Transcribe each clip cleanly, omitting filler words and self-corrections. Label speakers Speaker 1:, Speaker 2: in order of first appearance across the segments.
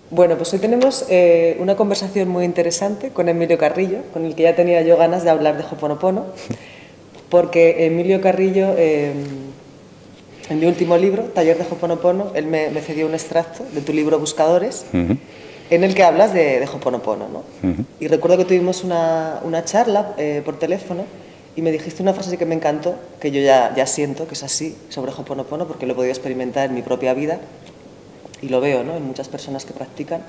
Speaker 1: Bueno, pues hoy tenemos una conversación muy interesante con Emilio Carrillo, con el que ya tenía yo ganas de hablar de Ho'oponopono, porque Emilio Carrillo, en mi último libro, Taller de Ho'oponopono, él me cedió un extracto de tu libro Buscadores, en el que hablas de Ho'oponopono, ¿no? Y recuerdo que tuvimos una charla por teléfono y me dijiste una frase que me encantó, que yo ya siento que es así, sobre Ho'oponopono, porque lo he podido experimentar en mi propia vida. Y lo veo, ¿no?, en muchas personas que practican,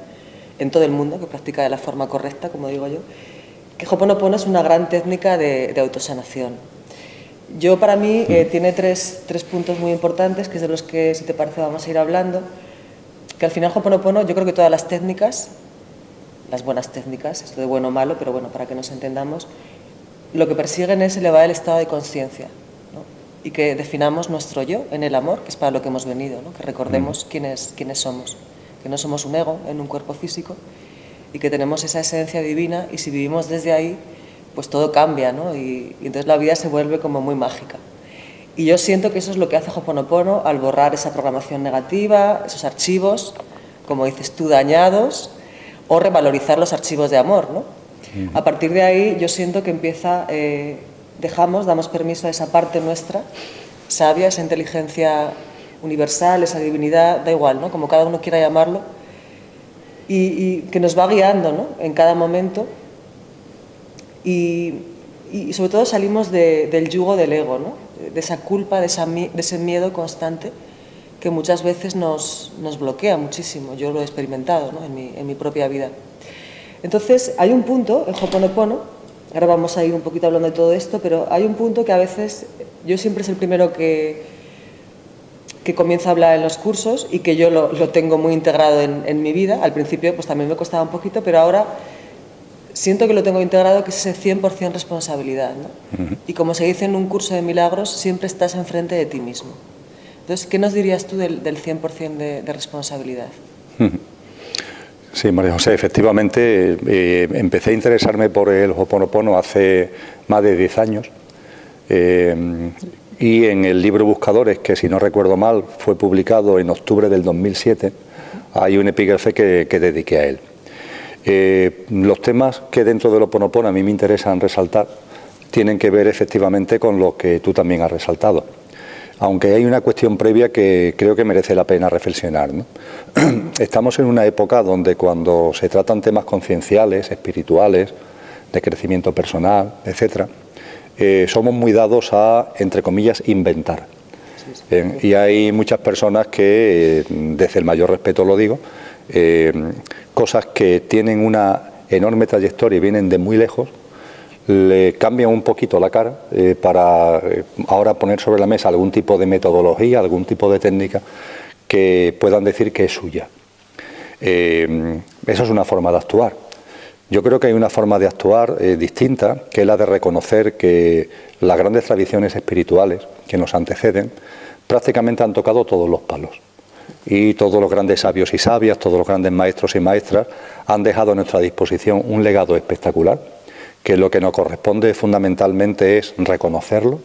Speaker 1: en todo el mundo, que practica de la forma correcta, como digo yo, que Ho'oponopono es una gran técnica de autosanación. Yo, para mí, tiene tres puntos muy importantes, que es de los que, si te parece, vamos a ir hablando, que al final Ho'oponopono, yo creo que todas las técnicas, las buenas técnicas, esto de bueno o malo, pero bueno, para que nos entendamos, lo que persiguen es elevar el estado de conciencia, ¿no? Y que definamos nuestro yo en el amor, que es para lo que hemos venido, ¿no? Que recordemos quiénes somos, que no somos un ego en un cuerpo físico y que tenemos esa esencia divina, y si vivimos desde ahí, pues todo cambia, ¿no? Y entonces la vida se vuelve como muy mágica. Y yo siento que eso es lo que hace Ho'oponopono al borrar esa programación negativa, esos archivos, como dices tú, dañados, o revalorizar los archivos de amor, ¿no? A partir de ahí yo siento que empieza... damos permiso a esa parte nuestra, sabia, esa inteligencia universal, esa divinidad, da igual, ¿no?, como cada uno quiera llamarlo, y que nos va guiando, ¿no?, en cada momento, y sobre todo salimos del yugo del ego, ¿no?, de esa culpa, de ese miedo constante que muchas veces nos bloquea muchísimo. Yo lo he experimentado, ¿no?, en mi propia vida. Entonces hay un punto en Ho'oponopono. Ahora vamos a ir un poquito hablando de todo esto, pero hay un punto que a veces, yo siempre es el primero que comienzo a hablar en los cursos, y que yo lo tengo muy integrado en mi vida. Al principio pues también me costaba un poquito, pero ahora siento que lo tengo integrado, que es ese 100% responsabilidad, ¿no? Y como se dice en un curso de milagros, siempre estás enfrente de ti mismo. Entonces, ¿qué nos dirías tú del 100% de responsabilidad?
Speaker 2: Sí, María José, efectivamente empecé a interesarme por el Ho'oponopono hace más de 10 años, y en el libro Buscadores, que si no recuerdo mal fue publicado en octubre del 2007, hay un epígrafe que dediqué a él. Los temas que dentro del Ho'oponopono a mí me interesan resaltar tienen que ver efectivamente con lo que tú también has resaltado, aunque hay una cuestión previa que creo que merece la pena reflexionar, ¿no? Estamos en una época donde, cuando se tratan temas concienciales, espirituales, de crecimiento personal, etcétera, somos muy dados a, entre comillas, inventar. Y hay muchas personas que, desde el mayor respeto lo digo, cosas que tienen una enorme trayectoria y vienen de muy lejos, le cambian un poquito la cara para ahora poner sobre la mesa algún tipo de metodología, algún tipo de técnica que puedan decir que es suya. Eso es una forma de actuar. Yo creo que hay una forma de actuar distinta, que es la de reconocer que las grandes tradiciones espirituales que nos anteceden prácticamente han tocado todos los palos. Y todos los grandes sabios y sabias, todos los grandes maestros y maestras han dejado a nuestra disposición un legado espectacular, que lo que nos corresponde fundamentalmente es reconocerlo,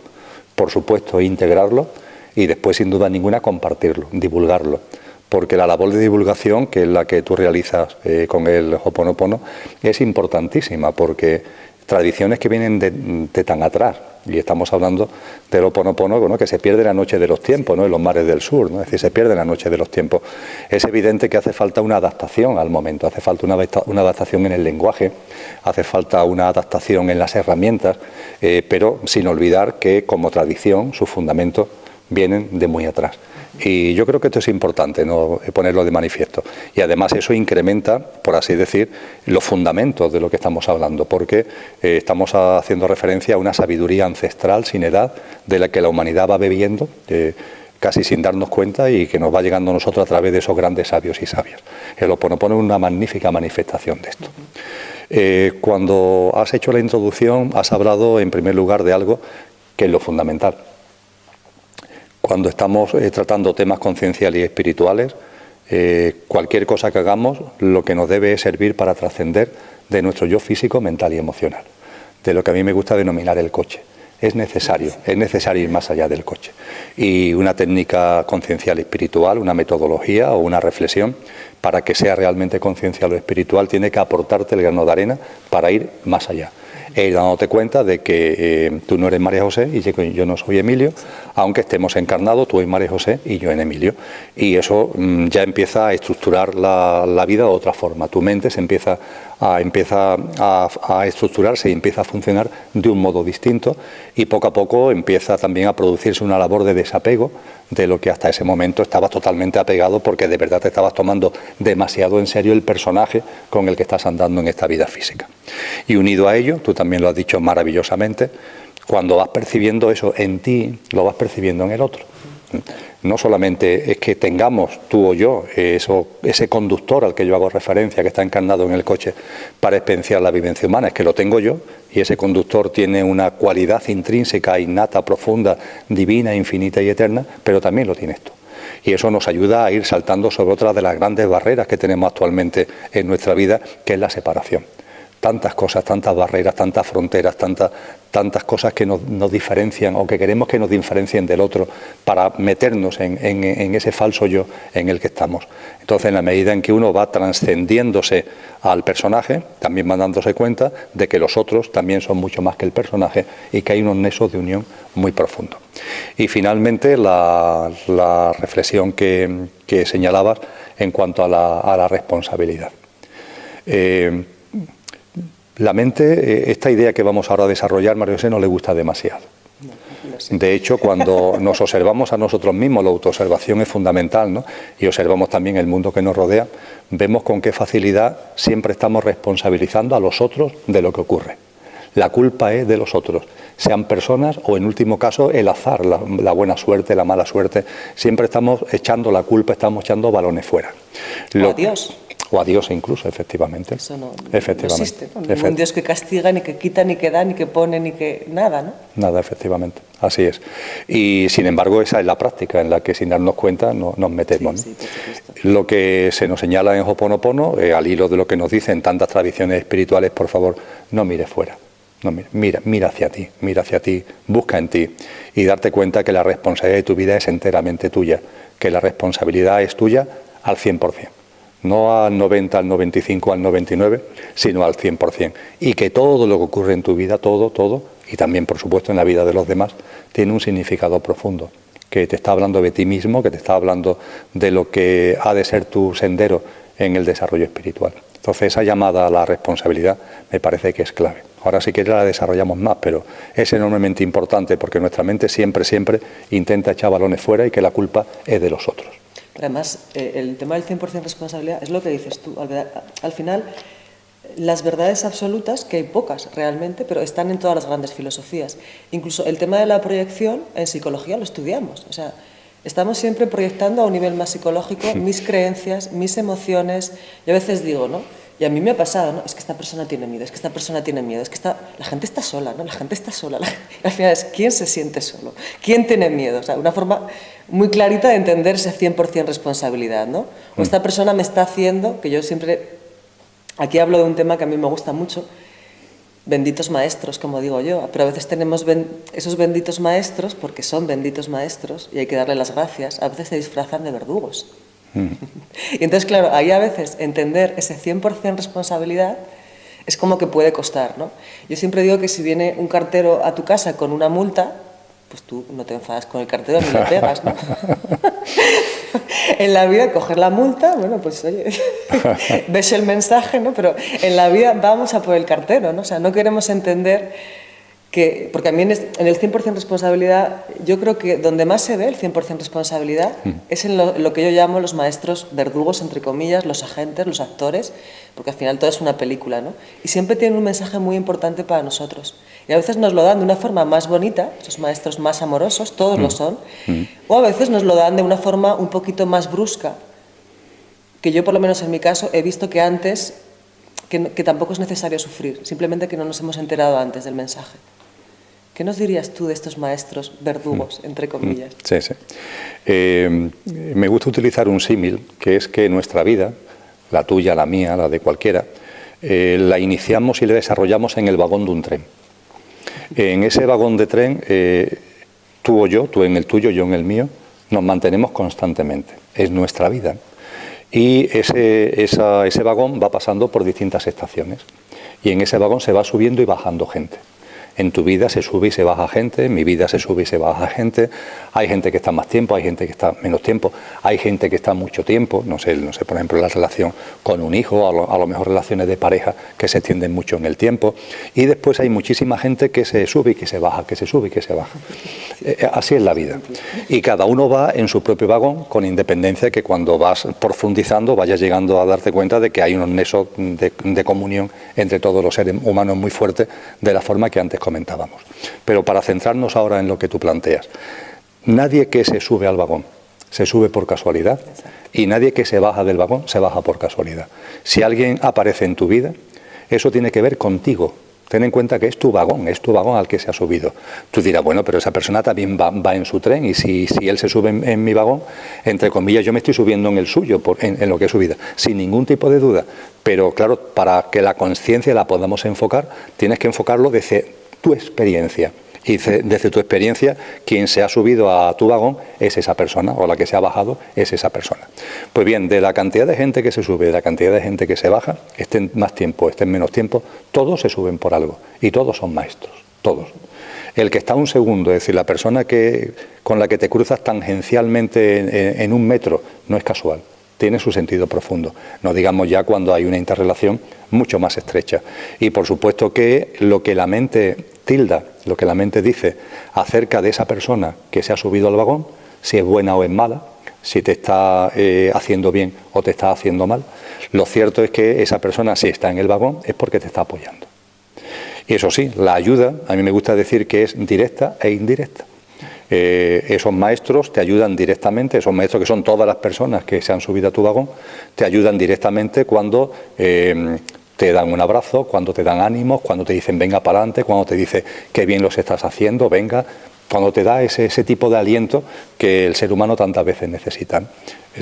Speaker 2: por supuesto integrarlo, y después, sin duda ninguna, compartirlo, divulgarlo. Porque la labor de divulgación, que es la que tú realizas con el Ho'oponopono, es importantísima, porque tradiciones que vienen de tan atrás, y estamos hablando del Ho'oponopono, ¿no?, que se pierde la noche de los tiempos, ¿no?, en los mares del sur, ¿no? Es decir, se pierde la noche de los tiempos. Es evidente que hace falta una adaptación al momento, hace falta una adaptación en el lenguaje, hace falta una adaptación en las herramientas, pero sin olvidar que, como tradición, sus fundamentos vienen de muy atrás. Y yo creo que esto es importante, ¿no?, ponerlo de manifiesto. Y además eso incrementa, por así decir, los fundamentos de lo que estamos hablando, porque estamos haciendo referencia a una sabiduría ancestral sin edad, de la que la humanidad va bebiendo casi sin darnos cuenta, y que nos va llegando a nosotros a través de esos grandes sabios y sabias. El Ho'oponopono es una magnífica manifestación de esto. Cuando has hecho la introducción, has hablado en primer lugar de algo que es lo fundamental. Cuando estamos tratando temas concienciales y espirituales, cualquier cosa que hagamos, lo que nos debe es servir para trascender de nuestro yo físico, mental y emocional, de lo que a mí me gusta denominar el coche. Es necesario ir más allá del coche. Y una técnica conciencial y espiritual, una metodología o una reflexión, para que sea realmente conciencial o espiritual, tiene que aportarte el grano de arena para ir más allá. Dándote cuenta de que tú no eres María José y yo no soy Emilio, aunque estemos encarnados, tú eres María José y yo en Emilio. Y eso ya empieza a estructurar la vida de otra forma. Tu mente se empieza a estructurarse y empieza a funcionar de un modo distinto, y poco a poco empieza también a producirse una labor de desapego de lo que hasta ese momento estabas totalmente apegado, porque de verdad te estabas tomando demasiado en serio el personaje con el que estás andando en esta vida física. Y unido a ello, tú también lo has dicho maravillosamente, cuando vas percibiendo eso en ti, lo vas percibiendo en el otro. No solamente es que tengamos tú o yo ese conductor al que yo hago referencia, que está encarnado en el coche para experienciar la vivencia humana, es que lo tengo yo, y ese conductor tiene una cualidad intrínseca, innata, profunda, divina, infinita y eterna, pero también lo tienes tú. Y eso nos ayuda a ir saltando sobre otra de las grandes barreras que tenemos actualmente en nuestra vida, que es la separación. Tantas cosas, tantas barreras, tantas fronteras, tantas cosas que nos diferencian o que queremos que nos diferencien del otro para meternos en ese falso yo en el que estamos. Entonces, en la medida en que uno va trascendiéndose al personaje, también va dándose cuenta de que los otros también son mucho más que el personaje y que hay unos nexos de unión muy profundos. Y finalmente, la reflexión que señalabas en cuanto a la responsabilidad. La mente, esta idea que vamos ahora a desarrollar, María José, no le gusta demasiado. De hecho, cuando nos observamos a nosotros mismos, la autoobservación es fundamental, ¿no? Y observamos también el mundo que nos rodea, vemos con qué facilidad siempre estamos responsabilizando a los otros de lo que ocurre. La culpa es de los otros, sean personas o, en último caso, el azar, la buena suerte, la mala suerte. Siempre estamos echando la culpa, estamos echando balones fuera.
Speaker 1: O a Dios.
Speaker 2: O a Dios incluso, efectivamente.
Speaker 1: Eso no
Speaker 2: existe,
Speaker 1: ¿no? Ningún Dios que castiga, ni que quita, ni que da, ni que pone, ni que nada, ¿no?
Speaker 2: Nada, efectivamente. Así es. Y sin embargo, esa es la práctica en la que, sin darnos cuenta, nos metemos.
Speaker 1: Sí,
Speaker 2: ¿no? Lo que se nos señala en Ho'oponopono, al hilo de lo que nos dicen tantas tradiciones espirituales, por favor, no mires fuera. No, mira hacia ti, busca en ti y darte cuenta que la responsabilidad de tu vida es enteramente tuya, que la responsabilidad es tuya al 100%. No al 90, al 95, al 99, sino al 100%. Y que todo lo que ocurre en tu vida, todo, y también, por supuesto, en la vida de los demás, tiene un significado profundo, que te está hablando de ti mismo, que te está hablando de lo que ha de ser tu sendero en el desarrollo espiritual. Entonces, esa llamada a la responsabilidad me parece que es clave. Ahora, si quieres, la desarrollamos más, pero es enormemente importante, porque nuestra mente siempre intenta echar balones fuera y que la culpa es de los otros.
Speaker 1: Pero además, el tema del 100% responsabilidad es lo que dices tú. Al final, las verdades absolutas, que hay pocas realmente, pero están en todas las grandes filosofías. Incluso el tema de la proyección, en psicología lo estudiamos. O sea, estamos siempre proyectando a un nivel más psicológico mis creencias, mis emociones. Yo a veces digo, ¿no? Y a mí me ha pasado, ¿no? Es que esta persona tiene miedo, es que esta persona tiene miedo, es que la gente está sola, ¿no? La gente está sola. Al final es, ¿quién se siente solo? ¿Quién tiene miedo? O sea, una forma muy clarita de entender ese 100% responsabilidad, ¿no? O esta persona me está haciendo, que yo siempre, aquí hablo de un tema que a mí me gusta mucho, benditos maestros, como digo yo, pero a veces tenemos esos benditos maestros, porque son benditos maestros, y hay que darle las gracias, a veces se disfrazan de verdugos. Y entonces, claro, ahí a veces entender ese 100% responsabilidad es como que puede costar, ¿no? Yo siempre digo que si viene un cartero a tu casa con una multa, pues tú no te enfadas con el cartero ni le pegas, ¿no? En la vida, coger la multa, bueno, pues oye, ves el mensaje, ¿no? Pero en la vida vamos a por el cartero, ¿no? O sea, no queremos entender que, porque a mí en el 100% responsabilidad, yo creo que donde más se ve el 100% responsabilidad es en lo que yo llamo los maestros verdugos, entre comillas, los agentes, los actores, porque al final todo es una película, ¿no? Y siempre tienen un mensaje muy importante para nosotros. Y a veces nos lo dan de una forma más bonita, esos maestros más amorosos, todos lo son, o a veces nos lo dan de una forma un poquito más brusca, que yo por lo menos en mi caso he visto que antes, que tampoco es necesario sufrir, simplemente que no nos hemos enterado antes del mensaje. ¿Qué nos dirías tú de estos maestros verdugos, entre comillas?
Speaker 2: Sí. Me gusta utilizar un símil, que es que nuestra vida, la tuya, la mía, la de cualquiera, la iniciamos y la desarrollamos en el vagón de un tren. En ese vagón de tren, tú o yo, tú en el tuyo, yo en el mío, nos mantenemos constantemente. Es nuestra vida. Y ese vagón va pasando por distintas estaciones. Y en ese vagón se va subiendo y bajando gente. En tu vida se sube y se baja gente, en mi vida se sube y se baja gente. Hay gente que está más tiempo, hay gente que está menos tiempo, hay gente que está mucho tiempo. No sé, por ejemplo, la relación con un hijo, a lo mejor relaciones de pareja que se extienden mucho en el tiempo. Y después hay muchísima gente que se sube y que se baja, que se sube y que se baja. Así es la vida. Y cada uno va en su propio vagón, con independencia de que cuando vas profundizando vayas llegando a darte cuenta de que hay unos nexos de comunión entre todos los seres humanos muy fuertes, de la forma que antes comentábamos. Pero para centrarnos ahora en lo que tú planteas, nadie que se sube al vagón se sube por casualidad. Exacto. Y nadie que se baja del vagón se baja por casualidad. Si alguien aparece en tu vida, eso tiene que ver contigo. Ten en cuenta que es tu vagón al que se ha subido. Tú dirás, bueno, pero esa persona también va en su tren, y si él se sube en mi vagón, entre comillas, yo me estoy subiendo en el suyo, en lo que es su vida, sin ningún tipo de duda. Pero claro, para que la conciencia la podamos enfocar, tienes que enfocarlo desde tu experiencia. Y desde tu experiencia, quien se ha subido a tu vagón es esa persona, o la que se ha bajado es esa persona. Pues bien, de la cantidad de gente que se sube, de la cantidad de gente que se baja, estén más tiempo, estén menos tiempo, todos se suben por algo, y todos son maestros, todos. El que está un segundo, es decir, la persona con la que te cruzas tangencialmente en un metro, no es casual. Tiene su sentido profundo, no digamos ya cuando hay una interrelación mucho más estrecha. Y por supuesto que lo que la mente tilda, lo que la mente dice acerca de esa persona que se ha subido al vagón, si es buena o es mala, si te está haciendo bien o te está haciendo mal, lo cierto es que esa persona, si está en el vagón, es porque te está apoyando. Y eso sí, la ayuda, a mí me gusta decir que es directa e indirecta. Esos maestros te ayudan directamente, esos maestros que son todas las personas que se han subido a tu vagón, te ayudan directamente cuando te dan un abrazo, cuando te dan ánimos, cuando te dicen venga para adelante, cuando te dicen qué bien los estás haciendo, venga, cuando te da ese tipo de aliento que el ser humano tantas veces necesita.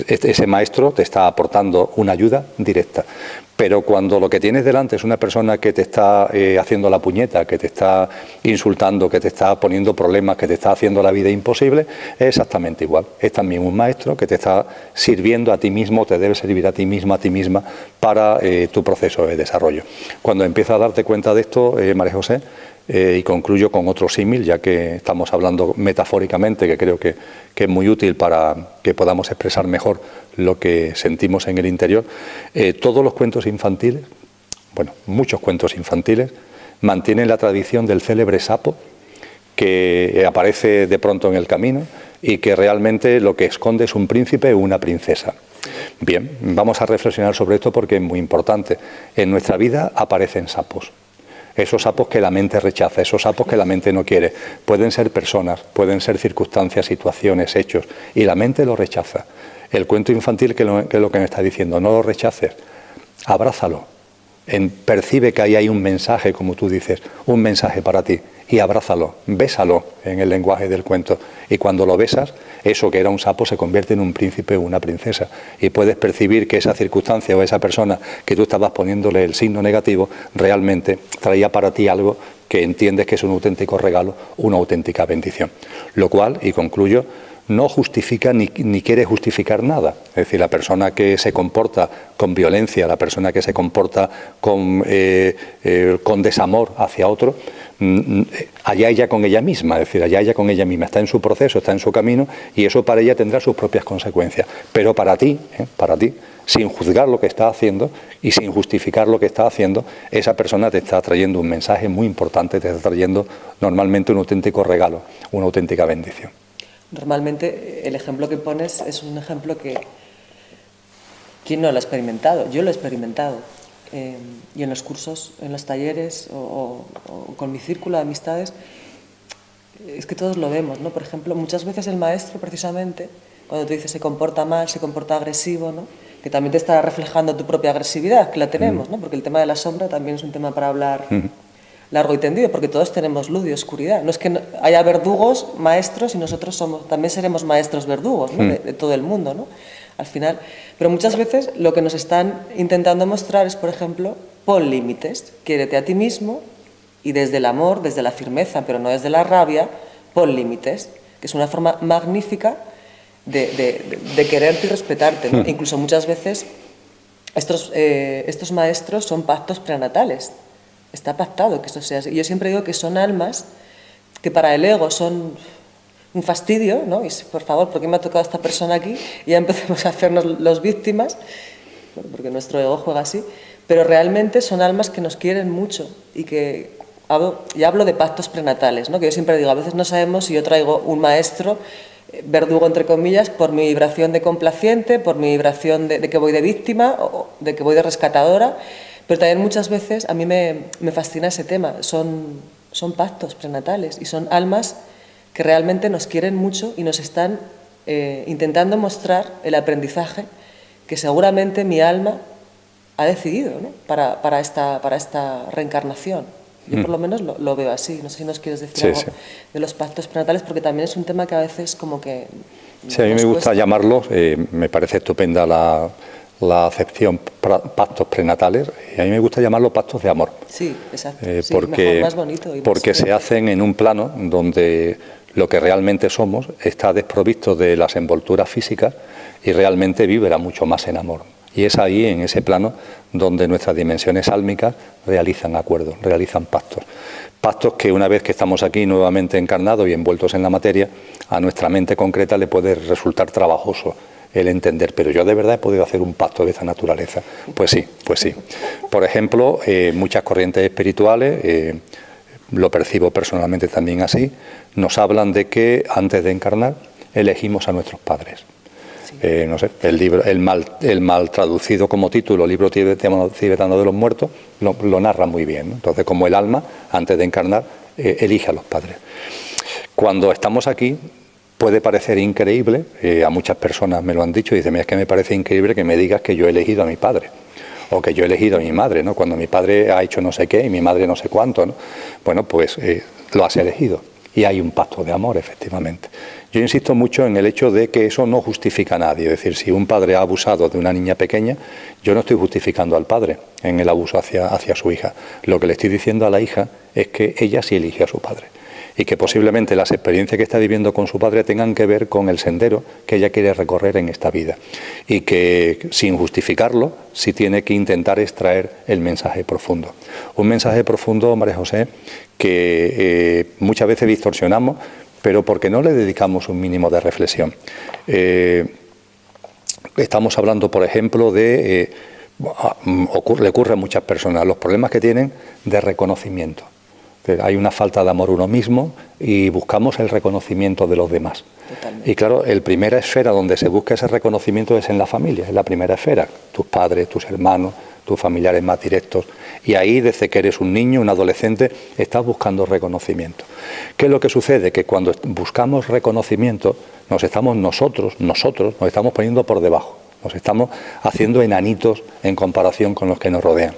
Speaker 2: Ese maestro te está aportando una ayuda directa. Pero cuando lo que tienes delante es una persona que te está haciendo la puñeta, que te está insultando, que te está poniendo problemas, que te está haciendo la vida imposible, es exactamente igual. Es también un maestro que te está sirviendo a ti mismo, te debe servir a ti mismo, a ti misma, para tu proceso de desarrollo. Cuando empiezas a darte cuenta de esto, María José, y concluyo con otro símil, ya que estamos hablando metafóricamente, que creo que es muy útil para que podamos expresar mejor lo que sentimos en el interior. Todos los cuentos infantiles, bueno, muchos cuentos infantiles, mantienen la tradición del célebre sapo que aparece de pronto en el camino y que realmente lo que esconde es un príncipe o una princesa. Bien, vamos a reflexionar sobre esto porque es muy importante. En nuestra vida aparecen sapos. Esos sapos que la mente rechaza, esos sapos que la mente no quiere. Pueden ser personas, pueden ser circunstancias, situaciones, hechos, y la mente lo rechaza. El cuento infantil, ¿qué es lo que me está diciendo? No lo rechaces, abrázalo. Percibe que ahí hay un mensaje, como tú dices, un mensaje para ti, y abrázalo, bésalo en el lenguaje del cuento. Y cuando lo besas, eso que era un sapo se convierte en un príncipe o una princesa. Y puedes percibir que esa circunstancia o esa persona que tú estabas poniéndole el signo negativo, realmente traía para ti algo que entiendes que es un auténtico regalo, una auténtica bendición. Lo cual, y concluyo, no justifica ni quiere justificar nada. Es decir, la persona que se comporta con violencia, la persona que se comporta con desamor hacia otro, allá ella con ella misma, es decir, allá ella con ella misma, está en su proceso, está en su camino, y eso para ella tendrá sus propias consecuencias. Pero para ti, sin juzgar lo que está haciendo y sin justificar lo que está haciendo, esa persona te está trayendo un mensaje muy importante, te está trayendo normalmente un auténtico regalo, una auténtica bendición.
Speaker 1: Normalmente el ejemplo que pones es un ejemplo que... ¿Quién no lo ha experimentado? Yo lo he experimentado. Y en los cursos, en los talleres o con mi círculo de amistades, es que todos lo vemos, ¿no? Por ejemplo, muchas veces el maestro, precisamente, cuando te dice se comporta mal, se comporta agresivo, ¿no? Que también te está reflejando tu propia agresividad, que la tenemos, ¿no? Porque el tema de la sombra también es un tema para hablar... largo y tendido, porque todos tenemos luz y oscuridad. No es que haya verdugos, maestros, y nosotros también seremos maestros verdugos, ¿no? de todo el mundo, ¿no? Al final. Pero muchas veces lo que nos están intentando mostrar es, por ejemplo, pon límites, quiérete a ti mismo, Y desde el amor, desde la firmeza, pero no desde la rabia, pon límites, que es una forma magnífica de quererte y respetarte, ¿no? Incluso muchas veces estos maestros son pactos prenatales. Está pactado que esto sea así. Yo siempre digo que son almas que para el ego son un fastidio, ¿no? Y por favor, ¿por qué me ha tocado esta persona aquí? Y ya empezamos a hacernos los víctimas, bueno, porque nuestro ego juega así. Pero realmente son almas que nos quieren mucho y que... Ya hablo de pactos prenatales, ¿no? Que yo siempre digo, a veces no sabemos si yo traigo un maestro, verdugo entre comillas, por mi vibración de complaciente, por mi vibración de que voy de víctima o de que voy de rescatadora, pero también muchas veces a mí me fascina ese tema, son pactos prenatales y son almas que realmente nos quieren mucho y nos están intentando mostrar el aprendizaje que seguramente mi alma ha decidido, ¿no? para esta reencarnación. Yo por lo menos lo veo así. No sé si nos quieres decir algo de los pactos prenatales, porque también es un tema que a veces como que...
Speaker 2: Sí, a mí me gusta llamarlos, me parece estupenda la acepción pactos prenatales, y a mí me gusta llamarlos pactos de amor.
Speaker 1: Sí, exacto. Sí,
Speaker 2: porque
Speaker 1: mejor, más bonito.
Speaker 2: Porque se hacen en un plano donde lo que realmente somos está desprovisto de las envolturas físicas y realmente vibra mucho más en amor. Y es ahí, en ese plano, donde nuestras dimensiones álmicas realizan acuerdos, realizan pactos. Pactos que una vez que estamos aquí nuevamente encarnados y envueltos en la materia, a nuestra mente concreta le puede resultar trabajoso el entender, pero yo de verdad he podido hacer un pacto de esa naturaleza. Pues sí, pues sí. Por ejemplo, muchas corrientes espirituales, lo percibo personalmente también así, nos hablan de que antes de encarnar elegimos a nuestros padres. No sé, el mal traducido como título, libro tibetano de los muertos, lo narra muy bien, ¿no? Entonces, como el alma, antes de encarnar, elige a los padres. Cuando estamos aquí, puede parecer increíble, a muchas personas me lo han dicho, y dicen, mira, es que me parece increíble que me digas que yo he elegido a mi padre, o que yo he elegido a mi madre, ¿no? Cuando mi padre ha hecho no sé qué y mi madre no sé cuánto, ¿no? Bueno, pues lo has elegido. Y hay un pacto de amor, efectivamente. Yo insisto mucho en el hecho de que eso no justifica a nadie. Es decir, si un padre ha abusado de una niña pequeña, yo no estoy justificando al padre en el abuso hacia su hija. Lo que le estoy diciendo a la hija es que ella sí eligió a su padre. Y que posiblemente las experiencias que está viviendo con su padre tengan que ver con el sendero que ella quiere recorrer en esta vida. Y que, sin justificarlo, sí tiene que intentar extraer el mensaje profundo. Un mensaje profundo, María José, que muchas veces distorsionamos, pero porque no le dedicamos un mínimo de reflexión. Estamos hablando, por ejemplo, le ocurre a muchas personas los problemas que tienen de reconocimiento. Hay una falta de amor uno mismo y buscamos el reconocimiento de los demás. Totalmente. Y claro, la primera esfera donde se busca ese reconocimiento es en la familia, es la primera esfera. Tus padres, tus hermanos, tus familiares más directos. Y ahí, desde que eres un niño, un adolescente, estás buscando reconocimiento. ¿Qué es lo que sucede? Que cuando buscamos reconocimiento, nosotros nos estamos poniendo por debajo. Nos estamos haciendo enanitos en comparación con los que nos rodean.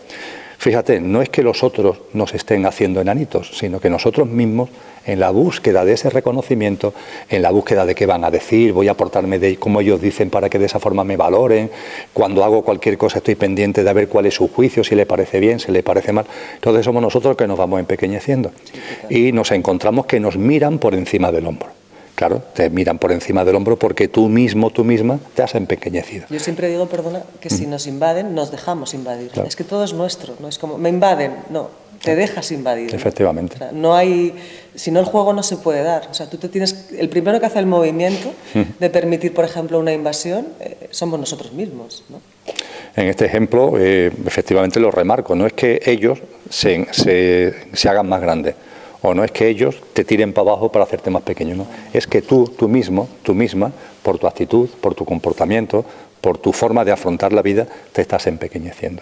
Speaker 2: Fíjate, no es que los otros nos estén haciendo enanitos, sino que nosotros mismos, en la búsqueda de ese reconocimiento, en la búsqueda de qué van a decir, voy a portarme de como ellos dicen para que de esa forma me valoren, cuando hago cualquier cosa estoy pendiente de ver cuál es su juicio, si le parece bien, si le parece mal. Entonces somos nosotros que nos vamos empequeñeciendo y nos encontramos que nos miran por encima del hombro. Claro, te miran por encima del hombro porque tú misma te has empequeñecido.
Speaker 1: Yo siempre digo, perdona, que si nos invaden, nos dejamos invadir. Claro. Es que todo es nuestro, no es como, me invaden, no, te dejas invadir.
Speaker 2: Efectivamente.
Speaker 1: ¿No? O sea, no hay, si no el juego no se puede dar. O sea, tú te tienes, el primero que hace el movimiento de permitir, por ejemplo, una invasión, somos nosotros mismos, ¿no?
Speaker 2: En este ejemplo, efectivamente lo remarco, no es que ellos se hagan más grandes. O no es que ellos te tiren para abajo para hacerte más pequeño, no. Es que tú misma, por tu actitud, por tu comportamiento, por tu forma de afrontar la vida, te estás empequeñeciendo.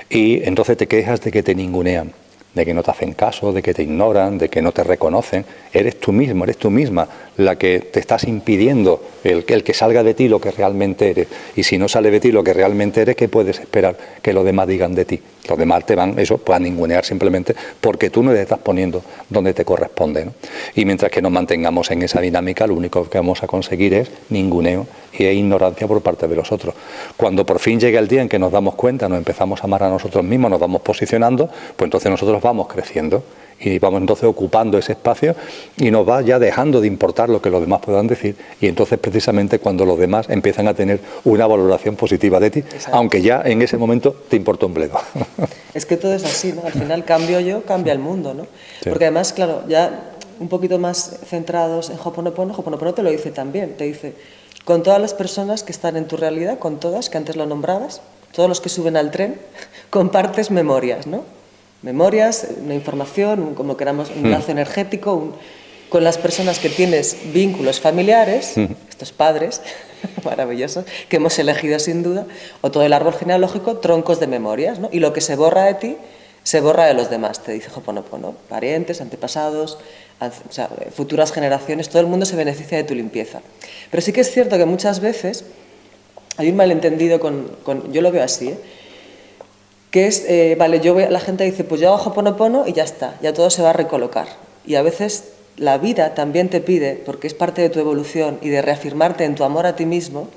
Speaker 2: Y entonces te quejas de que te ningunean, de que no te hacen caso, de que te ignoran, de que no te reconocen. Eres tú misma la que te estás impidiendo el que salga de ti lo que realmente eres. Y si no sale de ti lo que realmente eres, ¿qué puedes esperar que los demás digan de ti? Los demás te van a ningunear simplemente porque tú no le estás poniendo donde te corresponde, ¿no? Y mientras que nos mantengamos en esa dinámica, lo único que vamos a conseguir es ninguneo y ignorancia por parte de los otros. Cuando por fin llegue el día en que nos damos cuenta, nos empezamos a amar a nosotros mismos, nos vamos posicionando, pues entonces nosotros vamos creciendo Y vamos entonces ocupando ese espacio y nos va ya dejando de importar lo que los demás puedan decir, y entonces precisamente cuando los demás empiezan a tener una valoración positiva de ti, exacto, aunque ya en ese momento te importa un bledo.
Speaker 1: Es que todo es así, ¿no? Al final cambio yo, cambia el mundo, ¿no? Sí. Porque además, claro, ya un poquito más centrados en Ho'oponopono, Ho'oponopono te lo dice también, te dice, con todas las personas que están en tu realidad, con todas, que antes lo nombrabas, todos los que suben al tren, compartes memorias, ¿no? Memorias, una información, como queramos, un lazo energético, con las personas que tienes vínculos familiares, estos padres maravillosos, que hemos elegido sin duda, o todo el árbol genealógico, troncos de memorias, ¿no? Y lo que se borra de ti, se borra de los demás, te dice Ho'oponopono, parientes, antepasados, o sea, futuras generaciones, todo el mundo se beneficia de tu limpieza. Pero sí que es cierto que muchas veces hay un malentendido yo lo veo así, que es, vale, la gente dice, pues yo hago Ho'oponopono y ya está, ya todo se va a recolocar. Y a veces la vida también te pide, porque es parte de tu evolución y de reafirmarte en tu amor a ti mismo,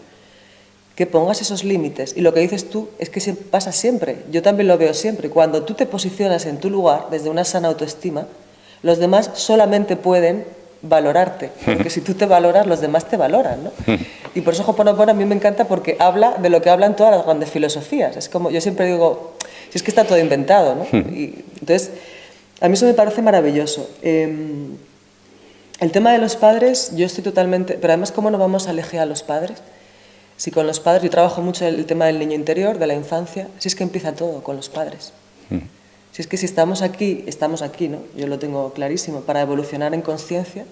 Speaker 1: que pongas esos límites. Y lo que dices tú es que pasa siempre, yo también lo veo siempre. Cuando tú te posicionas en tu lugar desde una sana autoestima, los demás solamente pueden valorarte, porque si tú te valoras, los demás te valoran, ¿no? Y por eso Ho'oponopono a mí me encanta porque habla de lo que hablan todas las grandes filosofías. Es como, yo siempre digo, si es que está todo inventado, ¿no? Y entonces, a mí eso me parece maravilloso. El tema de los padres, yo estoy totalmente... Pero además, ¿cómo no vamos a elegir a los padres? Si con los padres, yo trabajo mucho el tema del niño interior, de la infancia, si es que empieza todo con los padres. Si es que si estamos aquí, ¿no? Yo lo tengo clarísimo, para evolucionar en conciencia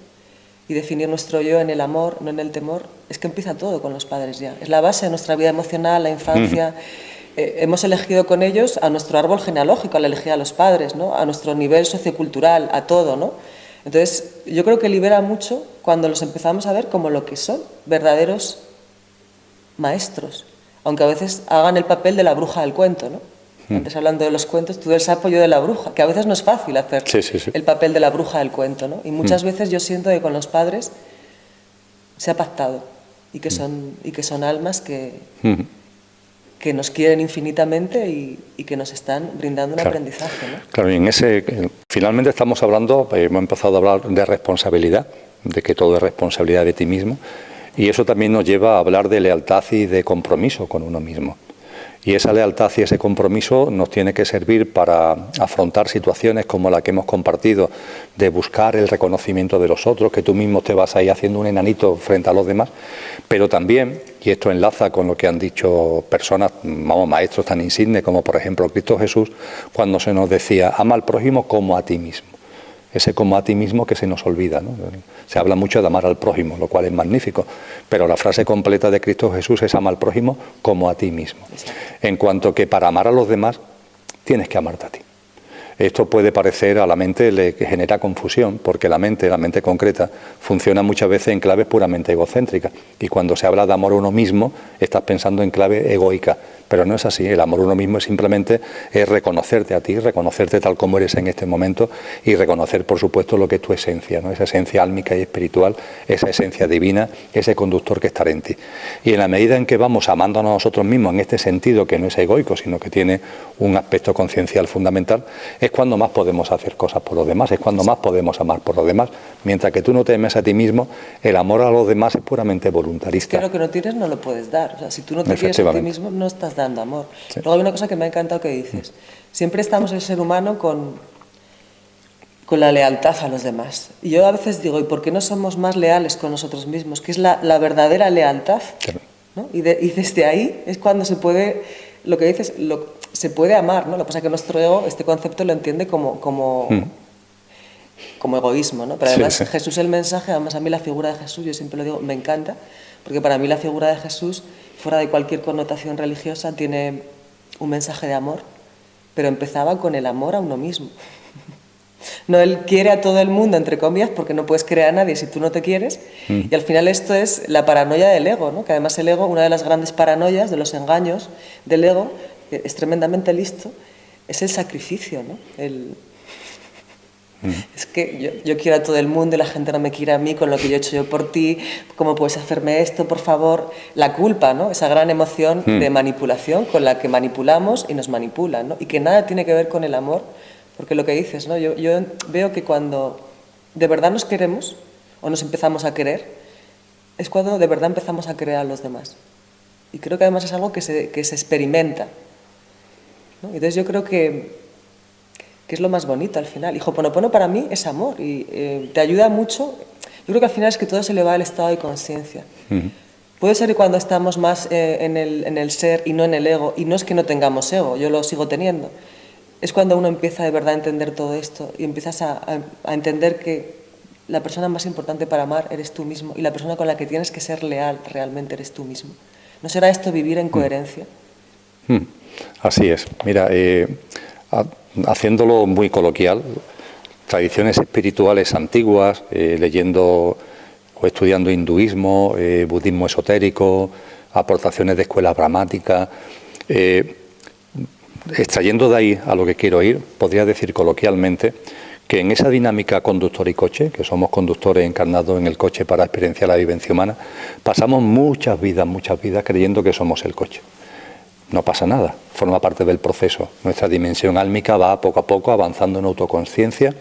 Speaker 1: y definir nuestro yo en el amor, no en el temor, es que empieza todo con los padres ya. Es la base de nuestra vida emocional, la infancia. Hemos elegido con ellos a nuestro árbol genealógico, al elegir a los padres, ¿no? A nuestro nivel sociocultural, a todo, ¿no? Entonces, yo creo que libera mucho cuando los empezamos a ver como lo que son, verdaderos maestros, aunque a veces hagan el papel de la bruja del cuento, ¿no? Antes hablando de los cuentos, tú del sapo, yo de la bruja, que a veces no es fácil hacer el papel de la bruja del cuento, ¿no? Y muchas veces yo siento que con los padres se ha pactado y que son almas que nos quieren infinitamente y que nos están brindando un aprendizaje, ¿no?
Speaker 2: Claro, y finalmente estamos hablando, hemos empezado a hablar de responsabilidad, de que todo es responsabilidad de ti mismo, y eso también nos lleva a hablar de lealtad y de compromiso con uno mismo. Y esa lealtad y ese compromiso nos tiene que servir para afrontar situaciones como la que hemos compartido, de buscar el reconocimiento de los otros, que tú mismo te vas ahí haciendo un enanito frente a los demás, pero también, y esto enlaza con lo que han dicho personas, maestros tan insignes como por ejemplo Cristo Jesús, cuando se nos decía, ama al prójimo como a ti mismo. Ese como a ti mismo que se nos olvida, ¿no? Se habla mucho de amar al prójimo, lo cual es magnífico, pero la frase completa de Cristo Jesús es ama al prójimo como a ti mismo. Exacto. En cuanto que para amar a los demás tienes que amarte a ti. Esto puede parecer a la mente, le genera confusión, porque la mente concreta, funciona muchas veces en claves puramente egocéntricas. Y cuando se habla de amor a uno mismo, estás pensando en clave egoica. Pero no es así. El amor a uno mismo es simplemente reconocerte a ti, reconocerte tal como eres en este momento y reconocer, por supuesto, lo que es tu esencia, ¿no? Esa esencia álmica y espiritual, esa esencia divina, ese conductor que está en ti. Y en la medida en que vamos amándonos a nosotros mismos en este sentido, que no es egoico, sino que tiene un aspecto conciencial fundamental, es cuando más podemos hacer cosas por los demás, es cuando más podemos amar por los demás. Mientras que tú no te ames a ti mismo, el amor a los demás es puramente voluntarista.
Speaker 1: Es que lo que no tienes no lo puedes dar. O sea, si tú no te quieres a ti mismo, no estás dando amor. Sí. Luego hay una cosa que me ha encantado que dices. Siempre estamos el ser humano con la lealtad a los demás. Y yo a veces digo, ¿y por qué no somos más leales con nosotros mismos? Que es la verdadera lealtad. Claro. ¿No? Y desde ahí es cuando se puede, lo que dices, se puede amar, ¿no? Lo que pasa es que nuestro ego este concepto lo entiende como egoísmo, ¿no? Pero además sí. Jesús, el mensaje, además a mí la figura de Jesús, yo siempre lo digo, me encanta, porque para mí la figura de Jesús, fuera de cualquier connotación religiosa, tiene un mensaje de amor, pero empezaba con el amor a uno mismo. No, él quiere a todo el mundo, entre comillas, porque no puedes querer a nadie si tú no te quieres. Y al final esto es la paranoia del ego, ¿no? Que además el ego, una de las grandes paranoias, de los engaños del ego, que es tremendamente listo, es el sacrificio, ¿no? Es que yo quiero a todo el mundo y la gente no me quiere a mí con lo que yo he hecho yo por ti. ¿Cómo puedes hacerme esto, por favor? La culpa, ¿no? Esa gran emoción de manipulación con la que manipulamos y nos manipulan, ¿no? Y que nada tiene que ver con el amor, Porque lo que dices, ¿no? Yo veo que cuando de verdad nos queremos o nos empezamos a querer, es cuando de verdad empezamos a querer a los demás. Y creo que además es algo que se experimenta, ¿no? Entonces yo creo que es lo más bonito al final. Y Ho'oponopono para mí es amor y te ayuda mucho. Yo creo que al final es que todo se le va al estado de conciencia. Puede ser que cuando estamos más en el ser y no en el ego, y no es que no tengamos ego, yo lo sigo teniendo, es cuando uno empieza de verdad a entender todo esto y empiezas a entender que la persona más importante para amar eres tú mismo y la persona con la que tienes que ser leal realmente eres tú mismo. ¿No será esto vivir en coherencia?
Speaker 2: Así es. Mira, haciéndolo muy coloquial, tradiciones espirituales antiguas, leyendo o estudiando hinduismo, budismo esotérico, aportaciones de escuelas brahmáticas, extrayendo de ahí a lo que quiero ir, podría decir coloquialmente que en esa dinámica conductor y coche, que somos conductores encarnados en el coche para experienciar la vivencia humana, pasamos muchas vidas creyendo que somos el coche. No pasa nada, forma parte del proceso. Nuestra dimensión álmica va poco a poco avanzando en autoconsciencia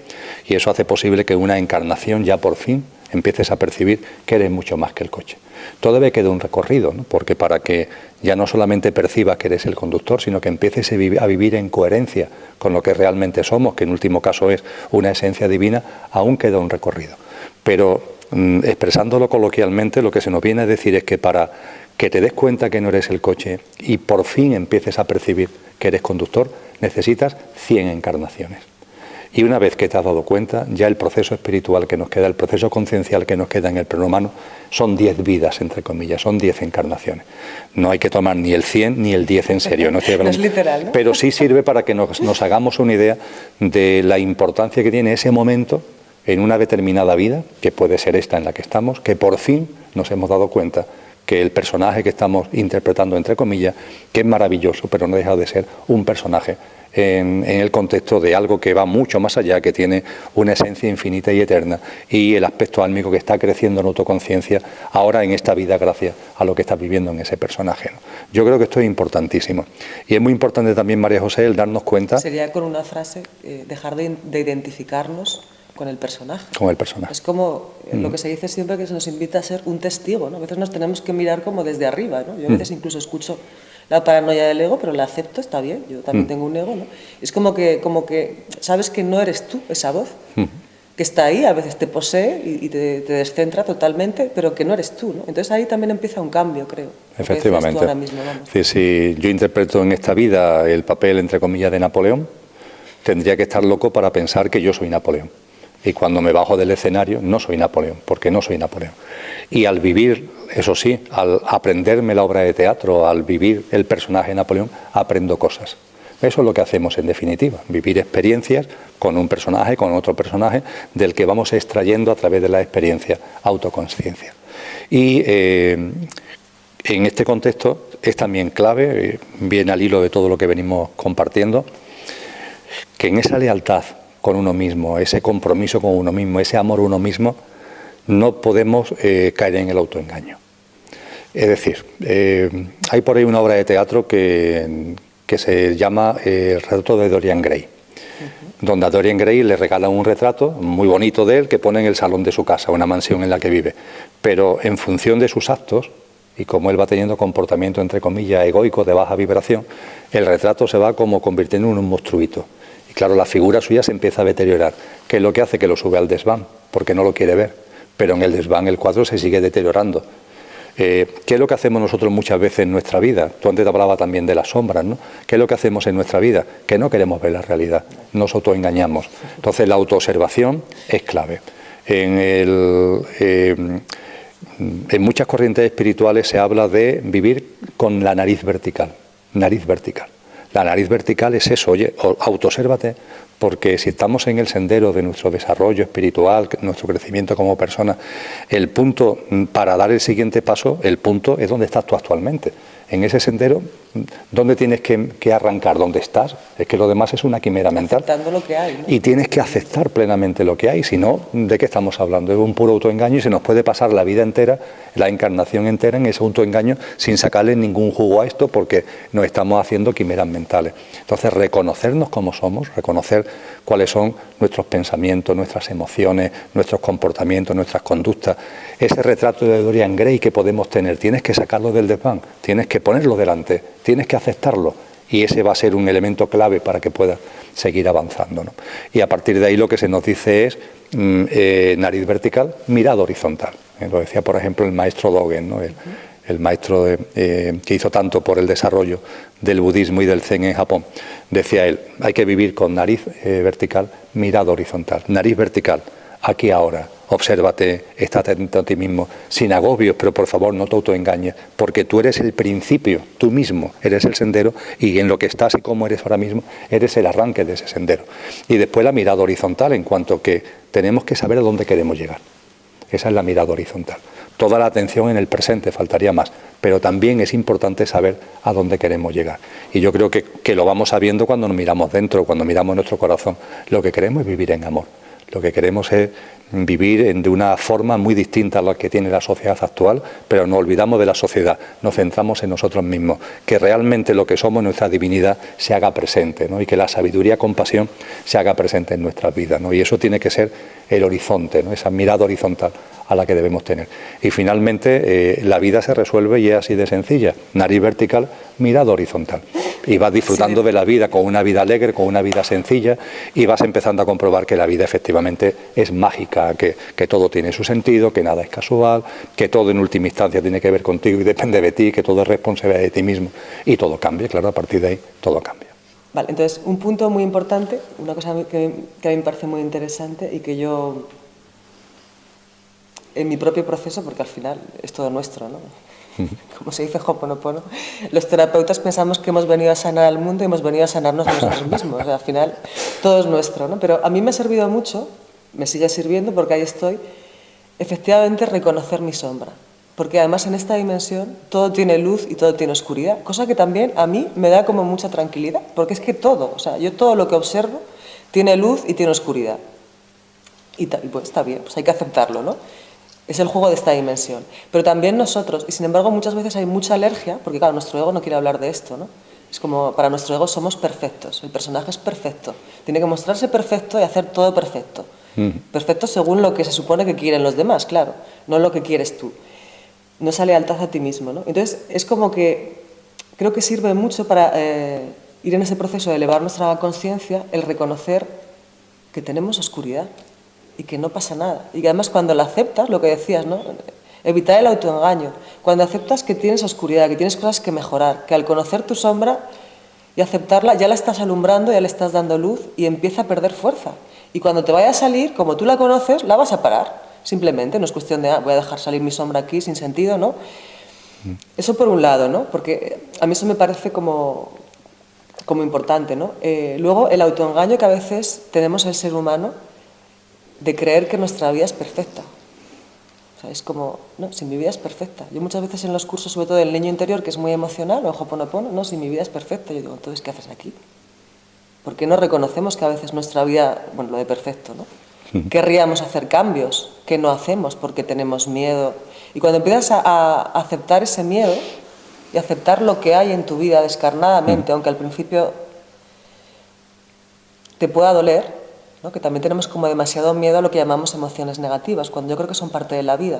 Speaker 2: y eso hace posible que una encarnación ya por fin empieces a percibir que eres mucho más que el coche. Todavía queda un recorrido, ¿no? Porque para que ya no solamente percibas que eres el conductor, sino que empieces a vivir en coherencia con lo que realmente somos, que en último caso es una esencia divina, aún queda un recorrido. Pero expresándolo coloquialmente, lo que se nos viene a decir es que para que te des cuenta que no eres el coche y por fin empieces a percibir que eres conductor, necesitas 100 encarnaciones. Y una vez que te has dado cuenta, ya el proceso espiritual que nos queda, el proceso conciencial que nos queda en el plano humano, son 10 vidas, entre comillas, son 10 encarnaciones. No hay que tomar ni el 100 ni el 10 en serio. No
Speaker 1: es literal, ¿no?
Speaker 2: Pero sí sirve para que nos hagamos una idea de la importancia que tiene ese momento en una determinada vida, que puede ser esta en la que estamos, que por fin nos hemos dado cuenta que el personaje que estamos interpretando, entre comillas, que es maravilloso, pero no deja de ser un personaje en el contexto de algo que va mucho más allá, que tiene una esencia infinita y eterna, y el aspecto álmico que está creciendo en autoconciencia ahora en esta vida gracias a lo que está viviendo en ese personaje, ¿no? Yo creo que esto es importantísimo. Y es muy importante también, María José, el darnos cuenta...
Speaker 1: Sería con una frase, dejar de identificarnos con el personaje.
Speaker 2: Con el personaje.
Speaker 1: Es como lo que se dice siempre, que se nos invita a ser un testigo, ¿no? A veces nos tenemos que mirar como desde arriba, ¿no? Yo a veces incluso escucho la paranoia del ego, pero la acepto, está bien, yo también tengo un ego, ¿no? Es como que sabes que no eres tú esa voz, que está ahí, a veces te posee y te descentra totalmente, pero que no eres tú, ¿no? Entonces ahí también empieza un cambio, creo.
Speaker 2: Efectivamente.
Speaker 1: Ahora mismo, vamos.
Speaker 2: Si yo interpreto en esta vida el papel, entre comillas, de Napoleón, tendría que estar loco para pensar que yo soy Napoleón. Y cuando me bajo del escenario no soy Napoleón, porque no soy Napoleón. Y al vivir, eso sí, al aprenderme la obra de teatro, al vivir el personaje de Napoleón, aprendo cosas. Eso es lo que hacemos en definitiva, vivir experiencias con un personaje, con otro personaje, del que vamos extrayendo a través de la experiencia autoconsciencia. Y en este contexto es también clave, viene al hilo de todo lo que venimos compartiendo, que en esa lealtad con uno mismo, ese compromiso con uno mismo, ese amor a uno mismo, no podemos caer en el autoengaño. Es decir, hay por ahí una obra de teatro que se llama El retrato de Dorian Gray, donde a Dorian Gray le regalan un retrato muy bonito de él que pone en el salón de su casa, una mansión en la que vive, pero en función de sus actos, y como él va teniendo comportamiento, entre comillas, egoico, de baja vibración, el retrato se va como convirtiendo en un monstruito. Y claro, la figura suya se empieza a deteriorar, que es lo que hace que lo sube al desván, porque no lo quiere ver, pero en el desván el cuadro se sigue deteriorando. ¿Qué es lo que hacemos nosotros muchas veces en nuestra vida? Tú antes te hablabas también de las sombras, ¿no? ¿Qué es lo que hacemos en nuestra vida? Que no queremos ver la realidad, nos autoengañamos. Entonces la autoobservación es clave. En muchas corrientes espirituales se habla de vivir con la nariz vertical, nariz vertical. La nariz vertical es eso, oye, autoobsérvate, porque si estamos en el sendero de nuestro desarrollo espiritual, nuestro crecimiento como persona, el punto para dar el siguiente paso, el punto es donde estás tú actualmente. En ese sendero, ¿dónde tienes que arrancar? ¿Dónde estás? Es que lo demás es una quimera mental.
Speaker 1: Aceptando lo que hay, ¿no?
Speaker 2: Y tienes que aceptar plenamente lo que hay, si no, ¿de qué estamos hablando? Es un puro autoengaño y se nos puede pasar la vida entera, la encarnación entera en ese autoengaño sin sacarle ningún jugo a esto porque nos estamos haciendo quimeras mentales. Entonces, reconocernos como somos, reconocer cuáles son nuestros pensamientos, nuestras emociones, nuestros comportamientos, nuestras conductas. Ese retrato de Dorian Gray que podemos tener, tienes que sacarlo del desván, tienes que ponerlo delante, tienes que aceptarlo. Y ese va a ser un elemento clave para que puedas seguir avanzando, ¿no? Y a partir de ahí lo que se nos dice es nariz vertical, mirada horizontal. Lo decía, por ejemplo, el maestro Dogen, ¿no? El maestro que hizo tanto por el desarrollo del budismo y del zen en Japón. Decía él, hay que vivir con nariz vertical, mirada horizontal. Nariz vertical, aquí ahora, obsérvate, está atento a ti mismo, sin agobios, pero por favor no te autoengañes, porque tú eres el principio, tú mismo eres el sendero, y en lo que estás y cómo eres ahora mismo, eres el arranque de ese sendero. Y después la mirada horizontal, en cuanto que tenemos que saber a dónde queremos llegar. Esa es la mirada horizontal. Toda la atención en el presente, faltaría más, pero también es importante saber a dónde queremos llegar. Y yo creo que lo vamos sabiendo cuando nos miramos dentro, cuando miramos nuestro corazón. Lo que queremos es vivir en amor. Lo que queremos es vivir de una forma muy distinta a la que tiene la sociedad actual, pero no olvidamos de la sociedad, nos centramos en nosotros mismos, que realmente lo que somos, nuestra divinidad, se haga presente, ¿no? Y que la sabiduría, compasión, se haga presente en nuestras vidas, ¿no? Y eso tiene que ser el horizonte, ¿no? Esa mirada horizontal a la que debemos tener. Y finalmente la vida se resuelve y es así de sencilla, nariz vertical, mirada horizontal. Y vas disfrutando de la vida con una vida alegre, con una vida sencilla, y vas empezando a comprobar que la vida efectivamente es mágica, que todo tiene su sentido, que nada es casual, que todo en última instancia tiene que ver contigo y depende de ti, que todo es responsabilidad de ti mismo, y todo cambia, claro, a partir de ahí todo cambia.
Speaker 1: Vale, entonces un punto muy importante, una cosa que a mí me parece muy interesante y que yo, en mi propio proceso, porque al final es todo nuestro, ¿no? Como se dice Ho'oponopono, los terapeutas pensamos que hemos venido a sanar al mundo y hemos venido a sanarnos a nosotros mismos. O sea, al final todo es nuestro, ¿no? Pero a mí me ha servido mucho, me sigue sirviendo porque ahí estoy, efectivamente reconocer mi sombra. Porque además en esta dimensión todo tiene luz y todo tiene oscuridad, cosa que también a mí me da como mucha tranquilidad, porque es que todo, o sea, yo todo lo que observo tiene luz y tiene oscuridad. Y pues está bien, pues hay que aceptarlo, ¿no? Es el juego de esta dimensión. Pero también nosotros, y sin embargo muchas veces hay mucha alergia, porque claro, nuestro ego no quiere hablar de esto, ¿no? Es como, para nuestro ego somos perfectos, el personaje es perfecto, tiene que mostrarse perfecto y hacer todo perfecto. Perfecto según lo que se supone que quieren los demás, claro, no lo que quieres tú. No esa lealtad a ti mismo, ¿no? Entonces es como que creo que sirve mucho para ir en ese proceso de elevar nuestra conciencia, el reconocer que tenemos oscuridad y que no pasa nada. Y que además cuando la aceptas, lo que decías, ¿no? Evitar el autoengaño. Cuando aceptas que tienes oscuridad, que tienes cosas que mejorar, que al conocer tu sombra y aceptarla, ya la estás alumbrando, ya le estás dando luz y empieza a perder fuerza. Y cuando te vaya a salir, como tú la conoces, la vas a parar. Simplemente, no es cuestión de voy a dejar salir mi sombra aquí sin sentido, ¿no? Eso por un lado, ¿no? Porque a mí eso me parece como importante, ¿no? Luego, el autoengaño que a veces tenemos el ser humano de creer que nuestra vida es perfecta. O sea, es como, no, si mi vida es perfecta. Yo muchas veces en los cursos, sobre todo del niño interior, que es muy emocional, o en Ho'oponopono, no, si mi vida es perfecta. Yo digo, entonces, ¿qué haces aquí? ¿Por qué no reconocemos que a veces nuestra vida, bueno, lo de perfecto, ¿no? Querríamos hacer cambios que no hacemos porque tenemos miedo. Y cuando empiezas a aceptar ese miedo y aceptar lo que hay en tu vida descarnadamente, aunque al principio te pueda doler, ¿no? Que también tenemos como demasiado miedo a lo que llamamos emociones negativas, cuando yo creo que son parte de la vida.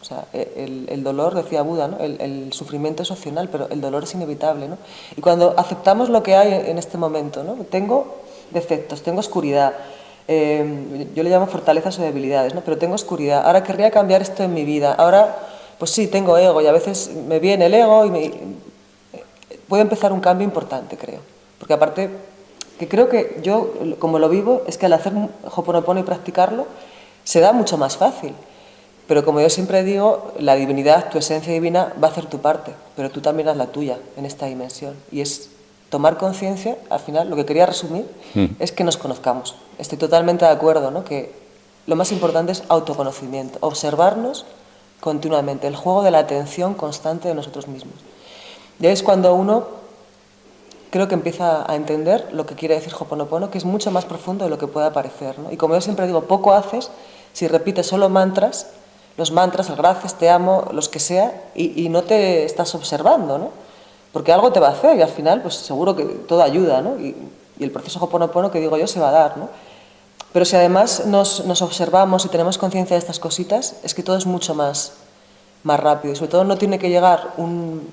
Speaker 1: O sea, el dolor, decía Buda, ¿no? El sufrimiento es opcional, pero el dolor es inevitable, ¿no? Y cuando aceptamos lo que hay en este momento, ¿no? Tengo defectos, tengo oscuridad, yo le llamo fortalezas o debilidades, ¿no? Pero tengo oscuridad, ahora querría cambiar esto en mi vida, ahora, pues sí, tengo ego y a veces me viene el ego y puede empezar un cambio importante, creo. Porque aparte, que creo que yo, como lo vivo, es que al hacer Ho'oponopono y practicarlo, se da mucho más fácil. Pero como yo siempre digo, la divinidad, tu esencia divina, va a hacer tu parte, pero tú también haz la tuya en esta dimensión. Y es tomar conciencia, al final, lo que quería resumir, es que nos conozcamos. Estoy totalmente de acuerdo, ¿no? Que lo más importante es autoconocimiento, observarnos continuamente, el juego de la atención constante de nosotros mismos. Y es cuando uno, creo que empieza a entender lo que quiere decir Ho'oponopono, que es mucho más profundo de lo que puede parecer, ¿no? Y como yo siempre digo, poco haces si repites solo mantras, los mantras, el gracias, te amo, los que sea, y no te estás observando, ¿no? Porque algo te va a hacer y al final, pues seguro que todo ayuda, ¿no? Y Y el proceso Ho'oponopono, que digo yo, se va a dar, ¿no? Pero si además nos observamos y tenemos conciencia de estas cositas, es que todo es mucho más rápido. Y sobre todo no tiene que llegar un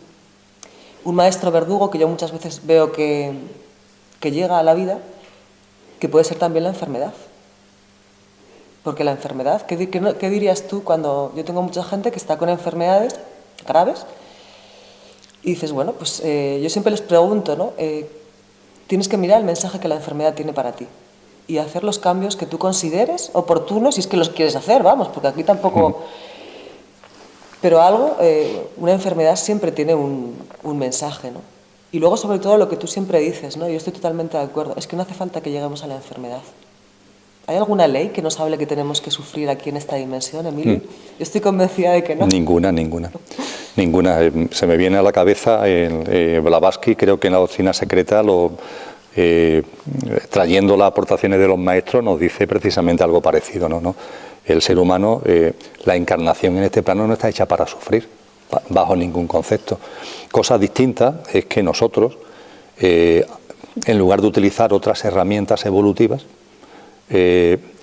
Speaker 1: maestro verdugo, que yo muchas veces veo que llega a la vida, que puede ser también la enfermedad. Porque la enfermedad, ¿qué dirías tú cuando yo tengo mucha gente que está con enfermedades graves? Y dices, bueno, pues yo siempre les pregunto, ¿no? Tienes que mirar el mensaje que la enfermedad tiene para ti y hacer los cambios que tú consideres oportunos, si es que los quieres hacer, vamos, porque aquí tampoco... Pero algo, una enfermedad siempre tiene un mensaje, ¿no? Y luego, sobre todo, lo que tú siempre dices, ¿no? Yo estoy totalmente de acuerdo, es que no hace falta que lleguemos a la enfermedad. ¿Hay alguna ley que nos hable que tenemos que sufrir aquí en esta dimensión, Emilio? Yo estoy convencida de que no.
Speaker 2: Ninguna. Se me viene a la cabeza Blavatsky, creo que en la doctrina secreta, trayendo las aportaciones de los maestros, nos dice precisamente algo parecido, ¿no? El ser humano, la encarnación en este plano no está hecha para sufrir, bajo ningún concepto. Cosa distinta es que nosotros, en lugar de utilizar otras herramientas evolutivas,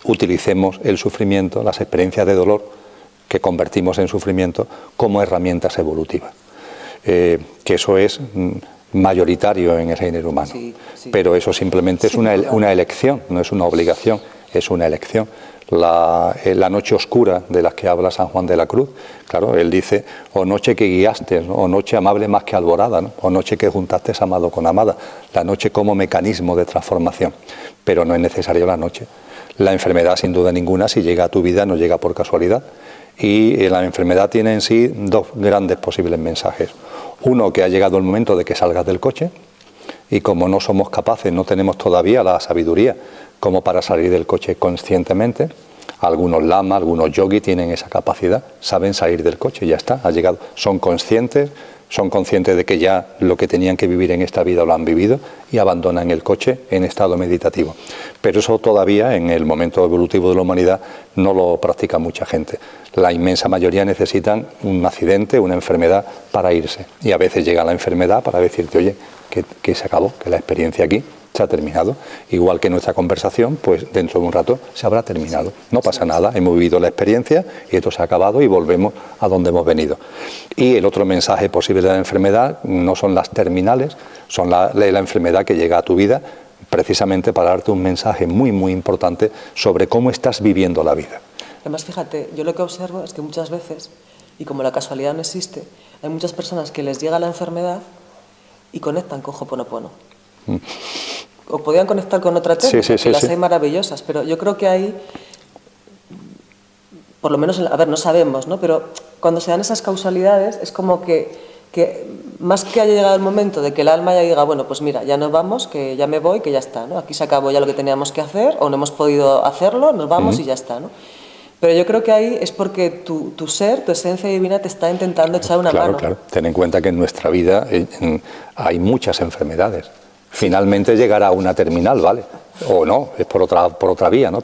Speaker 2: utilicemos el sufrimiento, las experiencias de dolor que convertimos en sufrimiento como herramientas evolutivas. Que eso es mayoritario en el género humano. Sí. Pero eso simplemente es una elección, no es una obligación, es una elección. La noche oscura de la que habla San Juan de la Cruz, claro, él dice, o noche que guiaste, ¿no? O noche amable más que alborada, ¿no? O noche que juntaste amado con amada, la noche como mecanismo de transformación, pero no es necesario la noche. La enfermedad, sin duda ninguna, si llega a tu vida, no llega por casualidad, y la enfermedad tiene en sí dos grandes posibles mensajes. Uno, que ha llegado el momento de que salgas del coche, y como no somos capaces, no tenemos todavía la sabiduría como para salir del coche conscientemente, algunos lamas, algunos yogis tienen esa capacidad, saben salir del coche, ya está, ha llegado, son conscientes de que ya lo que tenían que vivir en esta vida lo han vivido y abandonan el coche en estado meditativo. Pero eso todavía en el momento evolutivo de la humanidad no lo practica mucha gente. La inmensa mayoría necesitan un accidente, una enfermedad para irse. Y a veces llega la enfermedad para decirte, oye, que se acabó, que la experiencia aquí se ha terminado. Igual que nuestra conversación, pues dentro de un rato se habrá terminado. No pasa nada, hemos vivido la experiencia y esto se ha acabado y volvemos a donde hemos venido. Y el otro mensaje posible de la enfermedad no son las terminales, son la enfermedad que llega a tu vida precisamente para darte un mensaje muy, muy importante sobre cómo estás viviendo la vida.
Speaker 1: Además, fíjate, yo lo que observo es que muchas veces, y como la casualidad no existe, hay muchas personas que les llega la enfermedad y conectan con Ho'oponopono. O podían conectar con otra técnica, que las hay maravillosas, pero yo creo que hay, por lo menos, a ver, no sabemos, ¿no? Pero cuando se dan esas causalidades es como que más que haya llegado el momento de que el alma ya diga, bueno, pues mira, ya nos vamos, que ya me voy, que ya está, ¿no? Aquí se acabó ya lo que teníamos que hacer, o no hemos podido hacerlo, nos vamos y ya está, ¿no? Pero yo creo que ahí es porque tu ser, tu esencia divina te está intentando echar una mano.
Speaker 2: Claro. Ten en cuenta que en nuestra vida hay muchas enfermedades. Finalmente llegará una terminal, ¿vale? O no, es por otra vía, ¿no?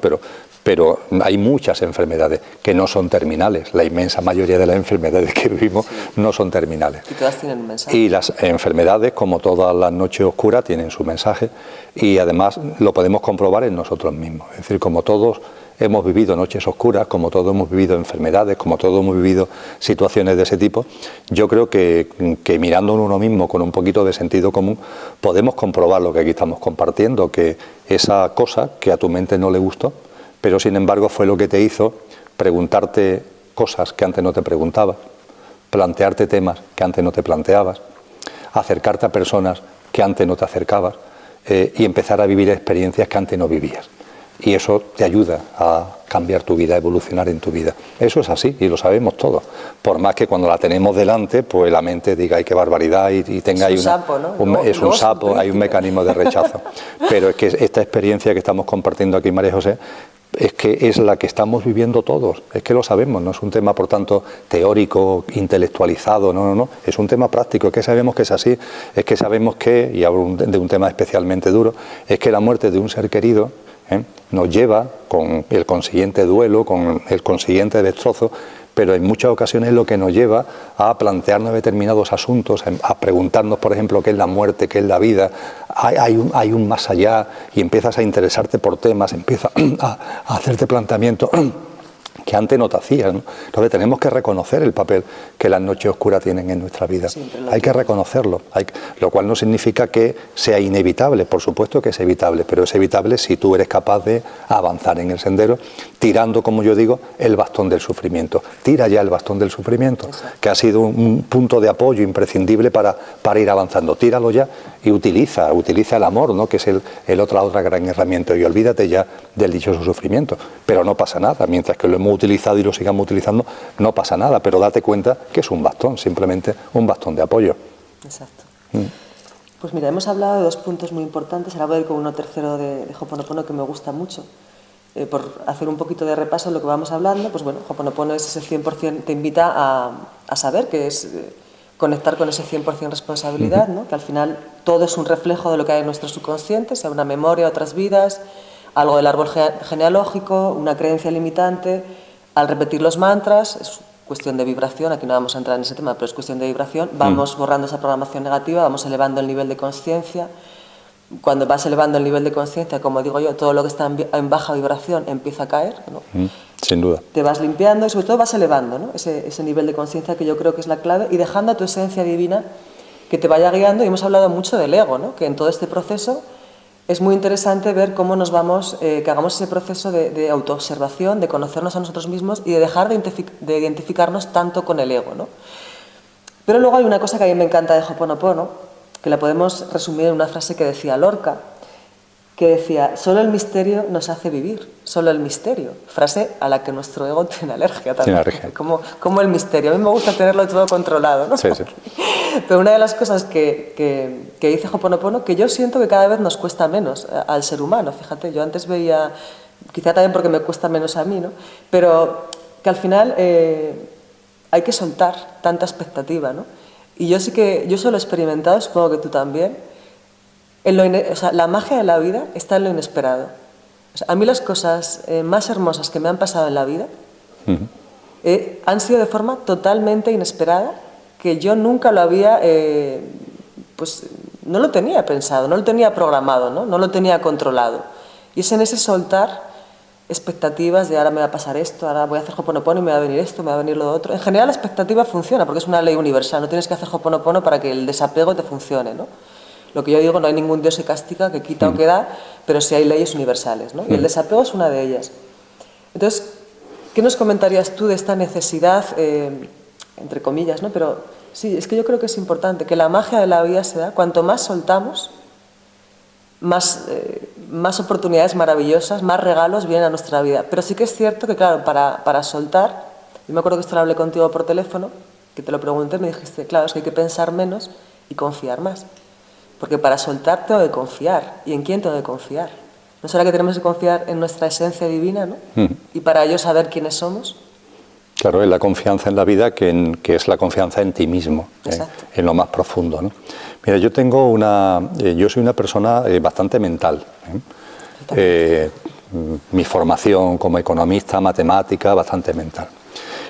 Speaker 2: Pero hay muchas enfermedades que no son terminales. La inmensa mayoría de las enfermedades que vivimos no son terminales.
Speaker 1: Y todas tienen un mensaje.
Speaker 2: Y las enfermedades, como todas las noches oscuras, tienen su mensaje y además lo podemos comprobar en nosotros mismos. Es decir, como todos hemos vivido noches oscuras, como todos hemos vivido enfermedades, como todos hemos vivido situaciones de ese tipo, yo creo que mirando en uno mismo con un poquito de sentido común podemos comprobar lo que aquí estamos compartiendo, que esa cosa que a tu mente no le gustó, pero sin embargo fue lo que te hizo preguntarte cosas que antes no te preguntabas, plantearte temas que antes no te planteabas, acercarte a personas que antes no te acercabas y empezar a vivir experiencias que antes no vivías. Y eso te ayuda a cambiar tu vida, a evolucionar en tu vida. Eso es así y lo sabemos todos. Por más que cuando la tenemos delante, pues la mente diga, ay, qué barbaridad, y tenga ahí
Speaker 1: sapo, ¿no?
Speaker 2: Es un sapo, hay un mecanismo de rechazo. Pero es que esta experiencia que estamos compartiendo aquí, María José, es que es la que estamos viviendo todos. Es que lo sabemos, no es un tema, por tanto, teórico, intelectualizado, no. Es un tema práctico, es que sabemos que es así, es que sabemos que, y hablo de un tema especialmente duro, es que la muerte de un ser querido Nos lleva con el consiguiente duelo, con el consiguiente destrozo, pero en muchas ocasiones lo que nos lleva a plantearnos determinados asuntos, a preguntarnos, por ejemplo, qué es la muerte, qué es la vida, hay un más allá, y empiezas a interesarte por temas, empiezas a hacerte planteamientos que antes no te hacías, ¿no? Entonces tenemos que reconocer el papel que las noches oscuras tienen en nuestra vida. Hay que reconocerlo, lo cual no significa que sea inevitable, por supuesto que es evitable, pero es evitable si tú eres capaz de avanzar en el sendero, tirando, como yo digo, el bastón del sufrimiento. Tira ya el bastón del sufrimiento, que ha sido un punto de apoyo imprescindible para ir avanzando. Tíralo ya y utiliza el amor, ¿no? Que es la otra gran herramienta, y olvídate ya del dichoso sufrimiento. Pero no pasa nada, mientras que lo hemos utilizado y lo sigamos utilizando, no pasa nada, pero date cuenta que es un bastón, simplemente un bastón de apoyo.
Speaker 1: Exacto. Pues mira, hemos hablado de dos puntos muy importantes, ahora voy a ir con uno tercero de Ho'oponopono que me gusta mucho. Por hacer un poquito de repaso de lo que vamos hablando, pues bueno, Ho'oponopono es ese 100%, te invita a saber que es conectar con ese 100% responsabilidad, ¿no? Que al final todo es un reflejo de lo que hay en nuestro subconsciente, sea una memoria, otras vidas, algo del árbol genealógico, una creencia limitante. Al repetir los mantras, es cuestión de vibración, aquí no vamos a entrar en ese tema, pero es cuestión de vibración, vamos borrando esa programación negativa, vamos elevando el nivel de conciencia. Cuando vas elevando el nivel de conciencia, como digo yo, todo lo que está en baja vibración empieza a caer, ¿no?
Speaker 2: Sin duda.
Speaker 1: Te vas limpiando y sobre todo vas elevando, ¿no? ese nivel de conciencia, que yo creo que es la clave, y dejando a tu esencia divina que te vaya guiando. Y hemos hablado mucho del ego, ¿no? Que en todo este proceso es muy interesante ver cómo nos vamos, que hagamos ese proceso de autoobservación, de conocernos a nosotros mismos y de dejar de identificarnos tanto con el ego, ¿no? Pero luego hay una cosa que a mí me encanta de Ho'oponopono, que la podemos resumir en una frase que decía Lorca, que decía: solo el misterio nos hace vivir, solo el misterio. Frase a la que nuestro ego tiene alergia también.
Speaker 2: Tiene alergia.
Speaker 1: Como el misterio. A mí me gusta tenerlo todo controlado, ¿no?
Speaker 2: Sí, sí.
Speaker 1: Pero una de las cosas que dice Ho'oponopono, que yo siento que cada vez nos cuesta menos al ser humano, fíjate, yo antes veía, quizá también porque me cuesta menos a mí, ¿no? Pero que al final hay que soltar tanta expectativa, ¿no? Y yo eso lo he experimentado, supongo que tú también. O sea, la magia de la vida está en lo inesperado. O sea, a mí las cosas más hermosas que me han pasado en la vida han sido de forma totalmente inesperada, que yo nunca lo había, pues no lo tenía pensado, no lo tenía programado, no lo tenía controlado. Y es en ese soltar expectativas de ahora me va a pasar esto, ahora voy a hacer Ho'oponopono y me va a venir esto, me va a venir lo otro. En general la expectativa funciona porque es una ley universal, no tienes que hacer Ho'oponopono para que el desapego te funcione, ¿no? Lo que yo digo, no hay ningún dios que castiga, que quita o que da, pero sí hay leyes universales, ¿no? Y el desapego es una de ellas. Entonces, ¿qué nos comentarías tú de esta necesidad, entre comillas, ¿no? Pero sí, es que yo creo que es importante, que la magia de la vida se da cuanto más soltamos, más oportunidades maravillosas, más regalos vienen a nuestra vida. Pero sí que es cierto que, claro, para soltar, yo me acuerdo que esto lo hablé contigo por teléfono, que te lo pregunté, me dijiste, claro, es que hay que pensar menos y confiar más. Porque para soltar tengo que confiar. ¿Y en quién tengo que confiar? ¿No será que tenemos que confiar en nuestra esencia divina, ¿no? Y para ello saber quiénes somos.
Speaker 2: Claro, es la confianza en la vida que es la confianza en ti mismo, en lo más profundo, ¿no? Mira, yo soy una persona bastante mental. Mi formación como economista, matemática, bastante mental.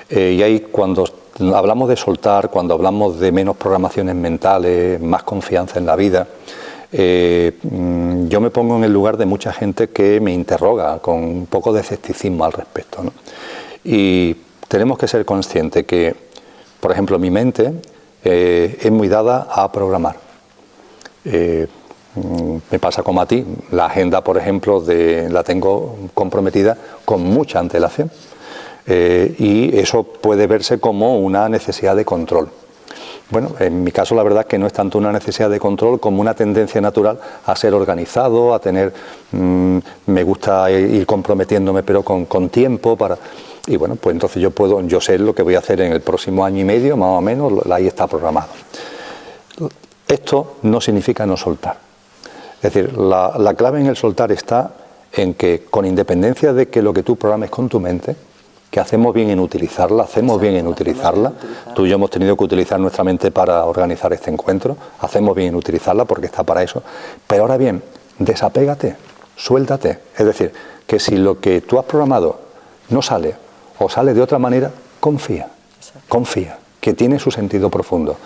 Speaker 2: Y ahí cuando hablamos de soltar, cuando hablamos de menos programaciones mentales, más confianza en la vida, yo me pongo en el lugar de mucha gente que me interroga con un poco de escepticismo al respecto, ¿no? Y tenemos que ser conscientes que, por ejemplo, mi mente es muy dada a programar. Me pasa como a ti, la agenda, por ejemplo, la tengo comprometida con mucha antelación. Y eso puede verse como una necesidad de control. Bueno, en mi caso la verdad es que no es tanto una necesidad de control como una tendencia natural a ser organizado, a tener, me gusta ir comprometiéndome pero con tiempo para... Y bueno, pues entonces yo sé lo que voy a hacer en el próximo año y medio, más o menos, ahí está programado. Esto no significa no soltar. Es decir, la clave en el soltar está en que, con independencia de que lo que tú programes con tu mente, que hacemos bien en utilizarla, Tú y yo hemos tenido que utilizar nuestra mente para organizar este encuentro, hacemos bien en utilizarla porque está para eso. Pero ahora bien, desapégate, suéltate. Es decir, que si lo que tú has programado no sale o sale de otra manera, confía, confía, que tiene su sentido profundo.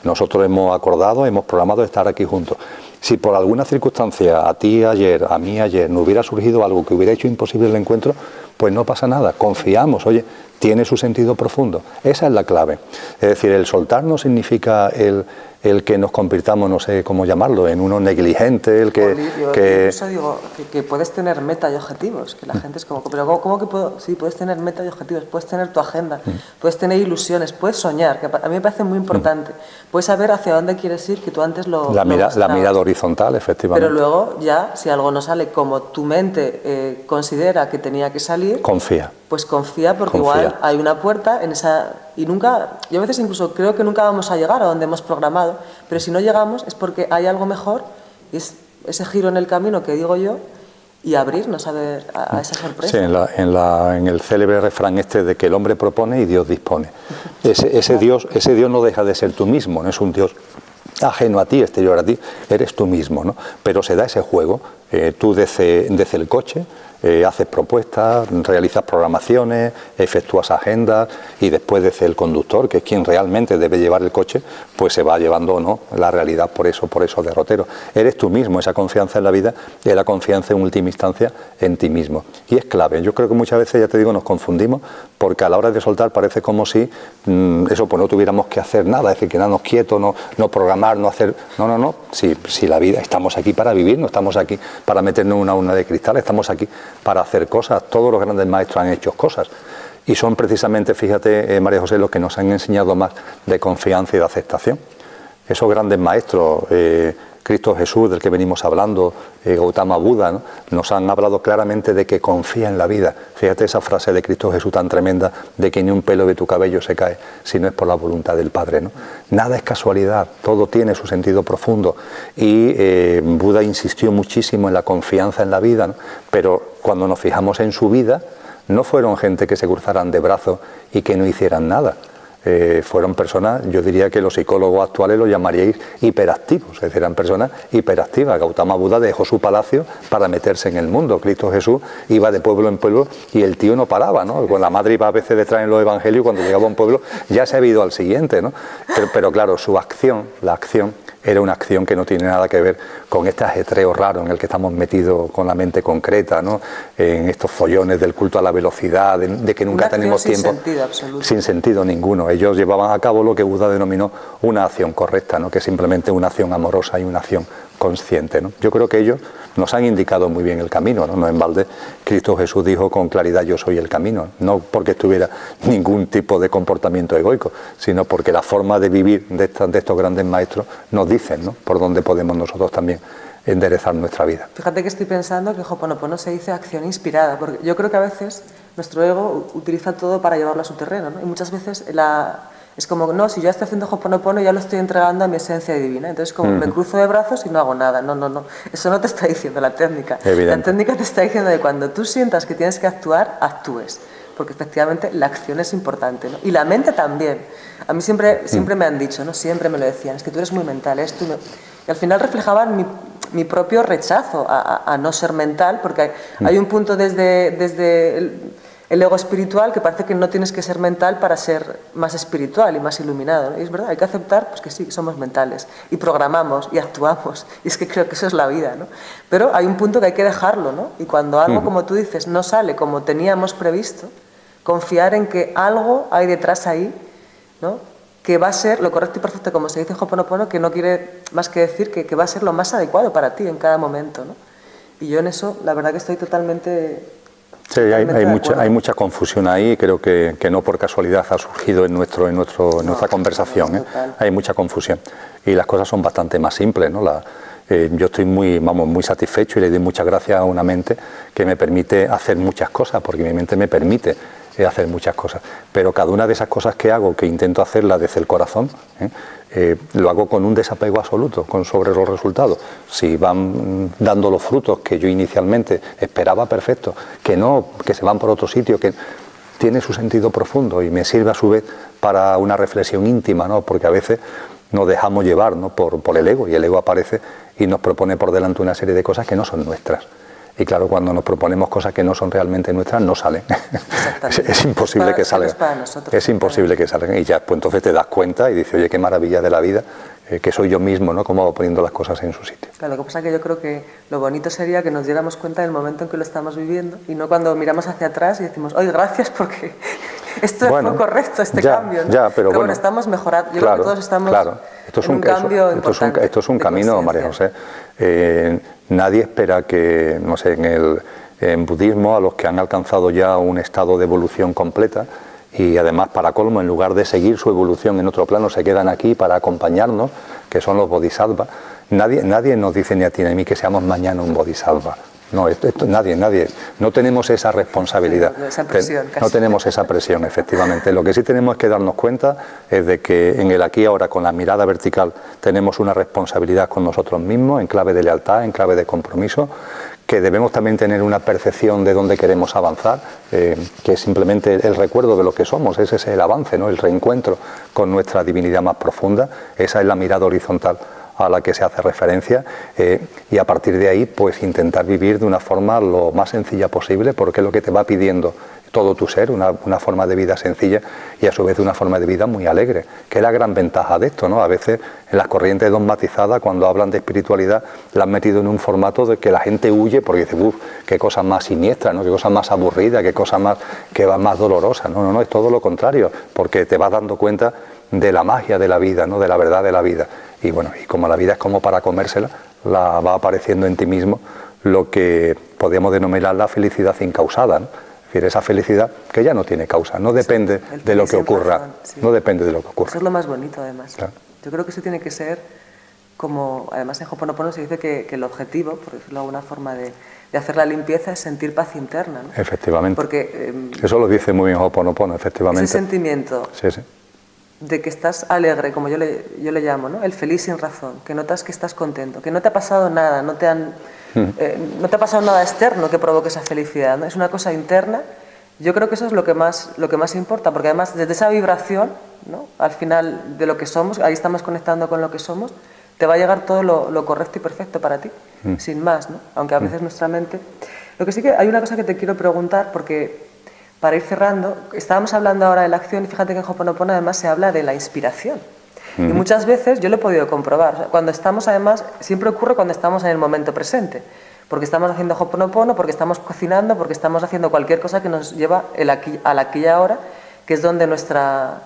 Speaker 2: Nosotros hemos acordado, hemos programado estar aquí juntos. Si por alguna circunstancia a ti ayer, a mí ayer, no hubiera surgido algo que hubiera hecho imposible el encuentro, pues no pasa nada, confiamos, oye, tiene su sentido profundo. Esa es la clave. Es decir, el soltar no significa el que nos convirtamos, no sé cómo llamarlo, en uno negligente, el que...
Speaker 1: Yo digo que puedes tener meta y objetivos, que la gente es como, pero ¿cómo que puedo? Sí, puedes tener meta y objetivos, puedes tener tu agenda, puedes tener ilusiones, puedes soñar, que a mí me parece muy importante. Puedes saber hacia dónde quieres ir, que tú antes
Speaker 2: la mirada horizontal, efectivamente.
Speaker 1: Pero luego ya, si algo no sale como tu mente considera que tenía que salir...
Speaker 2: Confía.
Speaker 1: Pues confía, porque igual hay una puerta en esa... Y nunca, yo a veces incluso creo que nunca vamos a llegar a donde hemos programado, pero si no llegamos es porque hay algo mejor, y es ese giro en el camino que digo yo, y abrirnos a ver a esa sorpresa.
Speaker 2: Sí, en el célebre refrán este de que el hombre propone y Dios dispone. Ese Dios no deja de ser tú mismo, no es un Dios ajeno a ti, exterior a ti, eres tú mismo, ¿no? Pero se da ese juego, tú desde el coche, haces propuestas, realizas programaciones, efectúas agendas y después desde el conductor, que es quien realmente debe llevar el coche, pues se va llevando o no la realidad por esos derroteros. Eres tú mismo, esa confianza en la vida es la confianza en última instancia en ti mismo. Y es clave. Yo creo que muchas veces, ya te digo, nos confundimos porque a la hora de soltar parece como si pues no tuviéramos que hacer nada, es decir, quedarnos quietos, no programar, no hacer... No. Si la vida, estamos aquí para vivir, no estamos aquí para meternos en una urna de cristal, estamos aquí para hacer cosas. Todos los grandes maestros han hecho cosas y son precisamente, fíjate, María José, los que nos han enseñado más de confianza y de aceptación. Esos grandes maestros, Cristo Jesús, del que venimos hablando, Gautama Buda, ¿no? Nos han hablado claramente de que confía en la vida. Fíjate esa frase de Cristo Jesús tan tremenda de que ni un pelo de tu cabello se cae si no es por la voluntad del Padre, ¿no? Nada es casualidad, todo tiene su sentido profundo y Buda insistió muchísimo en la confianza en la vida, ¿no? Pero cuando nos fijamos en su vida, no fueron gente que se cruzaran de brazos y que no hicieran nada. Fueron personas, yo diría que los psicólogos actuales los llamaríais hiperactivos, es decir, eran personas hiperactivas. Gautama Buda dejó su palacio para meterse en el mundo. Cristo Jesús iba de pueblo en pueblo y el tío no paraba, ¿no? Con la madre iba a veces detrás en los evangelios, cuando llegaba a un pueblo ya se había ido al siguiente, ¿no? Pero claro, su acción, la acción, era una acción que no tiene nada que ver con este ajetreo raro en el que estamos metidos con la mente concreta, ¿no? En estos follones del culto a la velocidad, de que nunca tenemos tiempo.
Speaker 1: Sin sentido absoluto.
Speaker 2: Sin sentido ninguno. Ellos llevaban a cabo lo que Buda denominó una acción correcta, ¿no? Que es simplemente una acción amorosa y una acción consciente, ¿no? Yo creo que ellos nos han indicado muy bien el camino, ¿no? No en balde Cristo Jesús dijo con claridad: yo soy el camino, no porque tuviera ningún tipo de comportamiento egoico, sino porque la forma de vivir de estos grandes maestros nos dicen, ¿no? Por dónde podemos nosotros también enderezar nuestra vida.
Speaker 1: Fíjate que estoy pensando que Ho'oponopono se dice acción inspirada, porque yo creo que a veces nuestro ego utiliza todo para llevarlo a su terreno, ¿no? Y muchas veces es como, no, si yo estoy haciendo Ho'oponopono ya lo estoy entregando a mi esencia divina. Entonces como me cruzo de brazos y no hago nada. No. Eso no te está diciendo la técnica.
Speaker 2: Evidente.
Speaker 1: La técnica te está diciendo que cuando tú sientas que tienes que actuar, actúes. Porque efectivamente la acción es importante, ¿no? Y la mente también. A mí siempre me han dicho, ¿no? Siempre me lo decían, es que tú eres muy mental, Y al final reflejaban mi propio rechazo a no ser mental, porque hay un punto desde el ego espiritual que parece que no tienes que ser mental para ser más espiritual y más iluminado, ¿no? Y es verdad, hay que aceptar pues que sí, que somos mentales y programamos y actuamos, y es que creo que eso es la vida, ¿no? Pero hay un punto que hay que dejarlo, ¿no? Y cuando algo, como tú dices, no sale como teníamos previsto, confiar en que algo hay detrás ahí, ¿no? Que va a ser lo correcto y perfecto, como se dice en Ho'oponopono, que no quiere más que decir que va a ser lo más adecuado para ti en cada momento, ¿no? Y yo en eso, la verdad que estoy totalmente...
Speaker 2: Sí, hay mucha confusión ahí, creo que no por casualidad ha surgido en nuestra conversación, ¿eh? Hay mucha confusión y las cosas son bastante más simples, ¿no? Yo estoy muy satisfecho y le doy muchas gracias a una mente que me permite hacer muchas cosas, porque mi mente me permite hacer muchas cosas, pero cada una de esas cosas que hago, que intento hacerlas desde el corazón, lo hago con un desapego absoluto sobre los resultados. Si van dando los frutos que yo inicialmente esperaba, perfecto, que se van por otro sitio, que tiene su sentido profundo y me sirve a su vez para una reflexión íntima, ¿no? Porque a veces nos dejamos llevar, ¿no? por el ego, y el ego aparece y nos propone por delante una serie de cosas que no son nuestras. Y claro, cuando nos proponemos cosas que no son realmente nuestras, no salen. Es imposible que salgan. Es imposible que salgan. Y ya, pues entonces te das cuenta y dices, oye, qué maravilla de la vida, que soy yo mismo, ¿no? Cómo hago poniendo las cosas en su sitio.
Speaker 1: Claro, lo que pasa es que yo creo que lo bonito sería que nos diéramos cuenta del momento en que lo estamos viviendo y no cuando miramos hacia atrás y decimos, oye, gracias porque esto fue correcto, este cambio, ¿no?
Speaker 2: Ya, pero bueno,
Speaker 1: estamos mejorando. Yo creo que todos estamos en un cambio importante.
Speaker 2: Esto es un camino, María José. Nadie espera que, no sé, en budismo, a los que han alcanzado ya un estado de evolución completa, y además, para colmo, en lugar de seguir su evolución en otro plano, se quedan aquí para acompañarnos, que son los bodhisattvas. Nadie nos dice ni a ti ni a mí que seamos mañana un bodhisattva. No, nadie. No tenemos esa responsabilidad.
Speaker 1: Esa presión,
Speaker 2: no tenemos esa presión, efectivamente. Lo que sí tenemos que darnos cuenta es de que en el aquí y ahora, con la mirada vertical, tenemos una responsabilidad con nosotros mismos, en clave de lealtad, en clave de compromiso, que debemos también tener una percepción de dónde queremos avanzar, que es simplemente el recuerdo de lo que somos, ese es el avance, ¿no? El reencuentro con nuestra divinidad más profunda. Esa es la mirada horizontal a la que se hace referencia, y a partir de ahí pues intentar vivir de una forma lo más sencilla posible, porque es lo que te va pidiendo todo tu ser, una forma de vida sencilla y a su vez una forma de vida muy alegre, que es la gran ventaja de esto, ¿no? A veces en las corrientes dogmatizadas, cuando hablan de espiritualidad, la han metido en un formato de que la gente huye porque dice, uff, qué cosa más siniestra, ¿no? Qué cosa más aburrida, qué cosa más dolorosa. No, es todo lo contrario, porque te vas dando cuenta de la magia de la vida, ¿no? De la verdad de la vida. Y bueno, y como la vida es como para comérsela, va apareciendo en ti mismo lo que podríamos denominar la felicidad incausada, ¿no? Es decir, esa felicidad que ya no tiene causa, no depende de lo que ocurra, no depende de lo que ocurra.
Speaker 1: Eso es lo más bonito, además.
Speaker 2: Claro.
Speaker 1: Yo creo que eso tiene que ser como, además en Ho'oponopono se dice que el objetivo, por decirlo de alguna forma, de hacer la limpieza es sentir paz interna, ¿no?
Speaker 2: Efectivamente.
Speaker 1: Porque
Speaker 2: eso lo dice muy bien Ho'oponopono, efectivamente.
Speaker 1: Ese sentimiento de que estás alegre, como yo le llamo, ¿no? El feliz sin razón, que notas que estás contento, que no te ha pasado nada, no te ha pasado nada externo que provoque esa felicidad, ¿no? Es una cosa interna. Yo creo que eso es lo que más importa, porque además desde esa vibración, ¿no? Al final de lo que somos, ahí estamos conectando con lo que somos, te va a llegar todo lo correcto y perfecto para ti, sin más, ¿no? Aunque a veces nuestra mente... Lo que sí que hay una cosa que te quiero preguntar, porque para ir cerrando, estábamos hablando ahora de la acción y fíjate que en Ho'oponopono además se habla de la inspiración. Y muchas veces yo lo he podido comprobar. O sea, cuando estamos, además, siempre ocurre cuando estamos en el momento presente. Porque estamos haciendo Ho'oponopono, porque estamos cocinando, porque estamos haciendo cualquier cosa que nos lleva al aquí y ahora, que es donde nuestra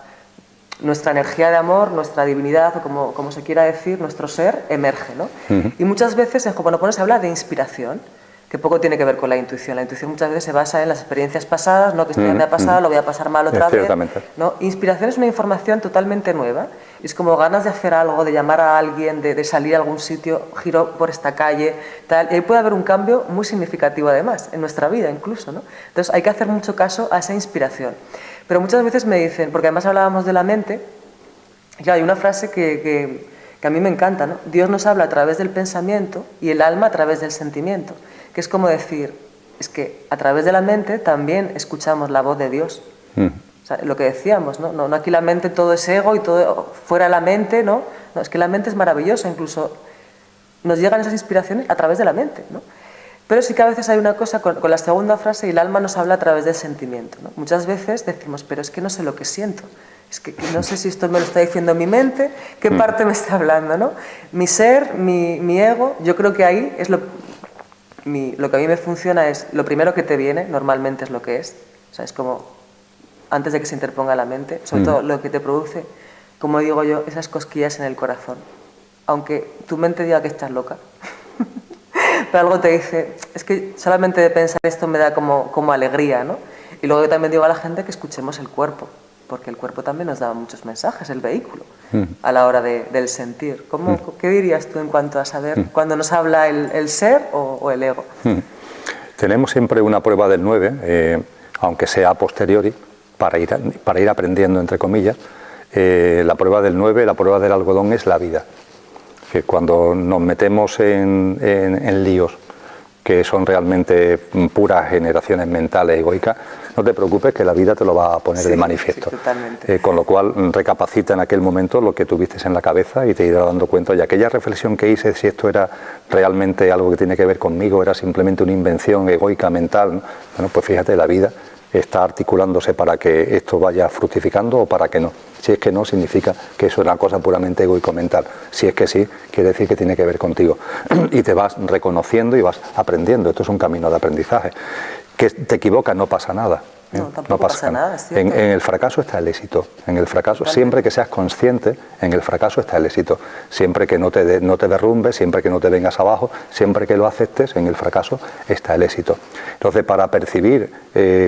Speaker 1: energía de amor, nuestra divinidad, o como se quiera decir, nuestro ser, emerge, ¿no? Y muchas veces en Ho'oponopono se habla de inspiración, que poco tiene que ver con la intuición. La intuición muchas veces se basa en las experiencias pasadas, ¿no? Que esto ya me ha pasado, lo voy a pasar mal otra vez, ¿no? Inspiración es una información totalmente nueva. Es como ganas de hacer algo, de llamar a alguien, de salir a algún sitio, giro por esta calle, tal. Y ahí puede haber un cambio muy significativo además, en nuestra vida incluso, ¿no? Entonces hay que hacer mucho caso a esa inspiración. Pero muchas veces me dicen, porque además hablábamos de la mente, y claro, hay una frase que a mí me encanta, ¿no? Dios nos habla a través del pensamiento y el alma a través del sentimiento. Que es como decir, es que a través de la mente también escuchamos la voz de Dios. O sea, lo que decíamos, ¿no? No aquí la mente todo es ego y todo fuera la mente, ¿no? No, es que la mente es maravillosa, incluso nos llegan esas inspiraciones a través de la mente, ¿no? Pero sí que a veces hay una cosa con la segunda frase, y el alma nos habla a través del sentimiento, ¿no? Muchas veces decimos, pero es que no sé lo que siento. Es que no sé si esto me lo está diciendo mi mente, qué parte me está hablando, ¿no? Mi ser, mi ego, yo creo que ahí es lo que a mí me funciona es, lo primero que te viene, normalmente es lo que es. O sea, es como, antes de que se interponga la mente, sobre todo lo que te produce, como digo yo, esas cosquillas en el corazón. Aunque tu mente diga que estás loca. Pero algo te dice, es que solamente de pensar esto me da como alegría, ¿no? Y luego yo también digo a la gente que escuchemos el cuerpo, porque el cuerpo también nos da muchos mensajes, el vehículo, a la hora del sentir. ¿Qué dirías tú en cuanto a saber cuándo nos habla el ser o el ego?
Speaker 2: Tenemos siempre una prueba del 9, aunque sea a posteriori, para ir aprendiendo, entre comillas. La prueba del 9, la prueba del algodón es la vida. Que cuando nos metemos en líos que son realmente puras generaciones mentales egoicas, no te preocupes que la vida te lo va a poner de manifiesto.
Speaker 1: Sí, totalmente.
Speaker 2: Con lo cual recapacita en aquel momento lo que tuviste en la cabeza y te irás dando cuenta. Y aquella reflexión que hice, si esto era realmente algo que tiene que ver conmigo, era simplemente una invención egoica mental, ¿no? Bueno, pues fíjate, la vida está articulándose para que esto vaya fructificando o para que no. Si es que no, significa que eso es una cosa puramente egoico-mental. Si es que sí, quiere decir que tiene que ver contigo. Y te vas reconociendo y vas aprendiendo. Esto es un camino de aprendizaje. Que te equivocas, no pasa nada.
Speaker 1: No, tampoco pasa nada.
Speaker 2: En el fracaso está el éxito. En el fracaso, siempre que seas consciente, en el fracaso está el éxito. Siempre que no te derrumbes, siempre que no te vengas abajo, siempre que lo aceptes, en el fracaso está el éxito. Entonces, para percibir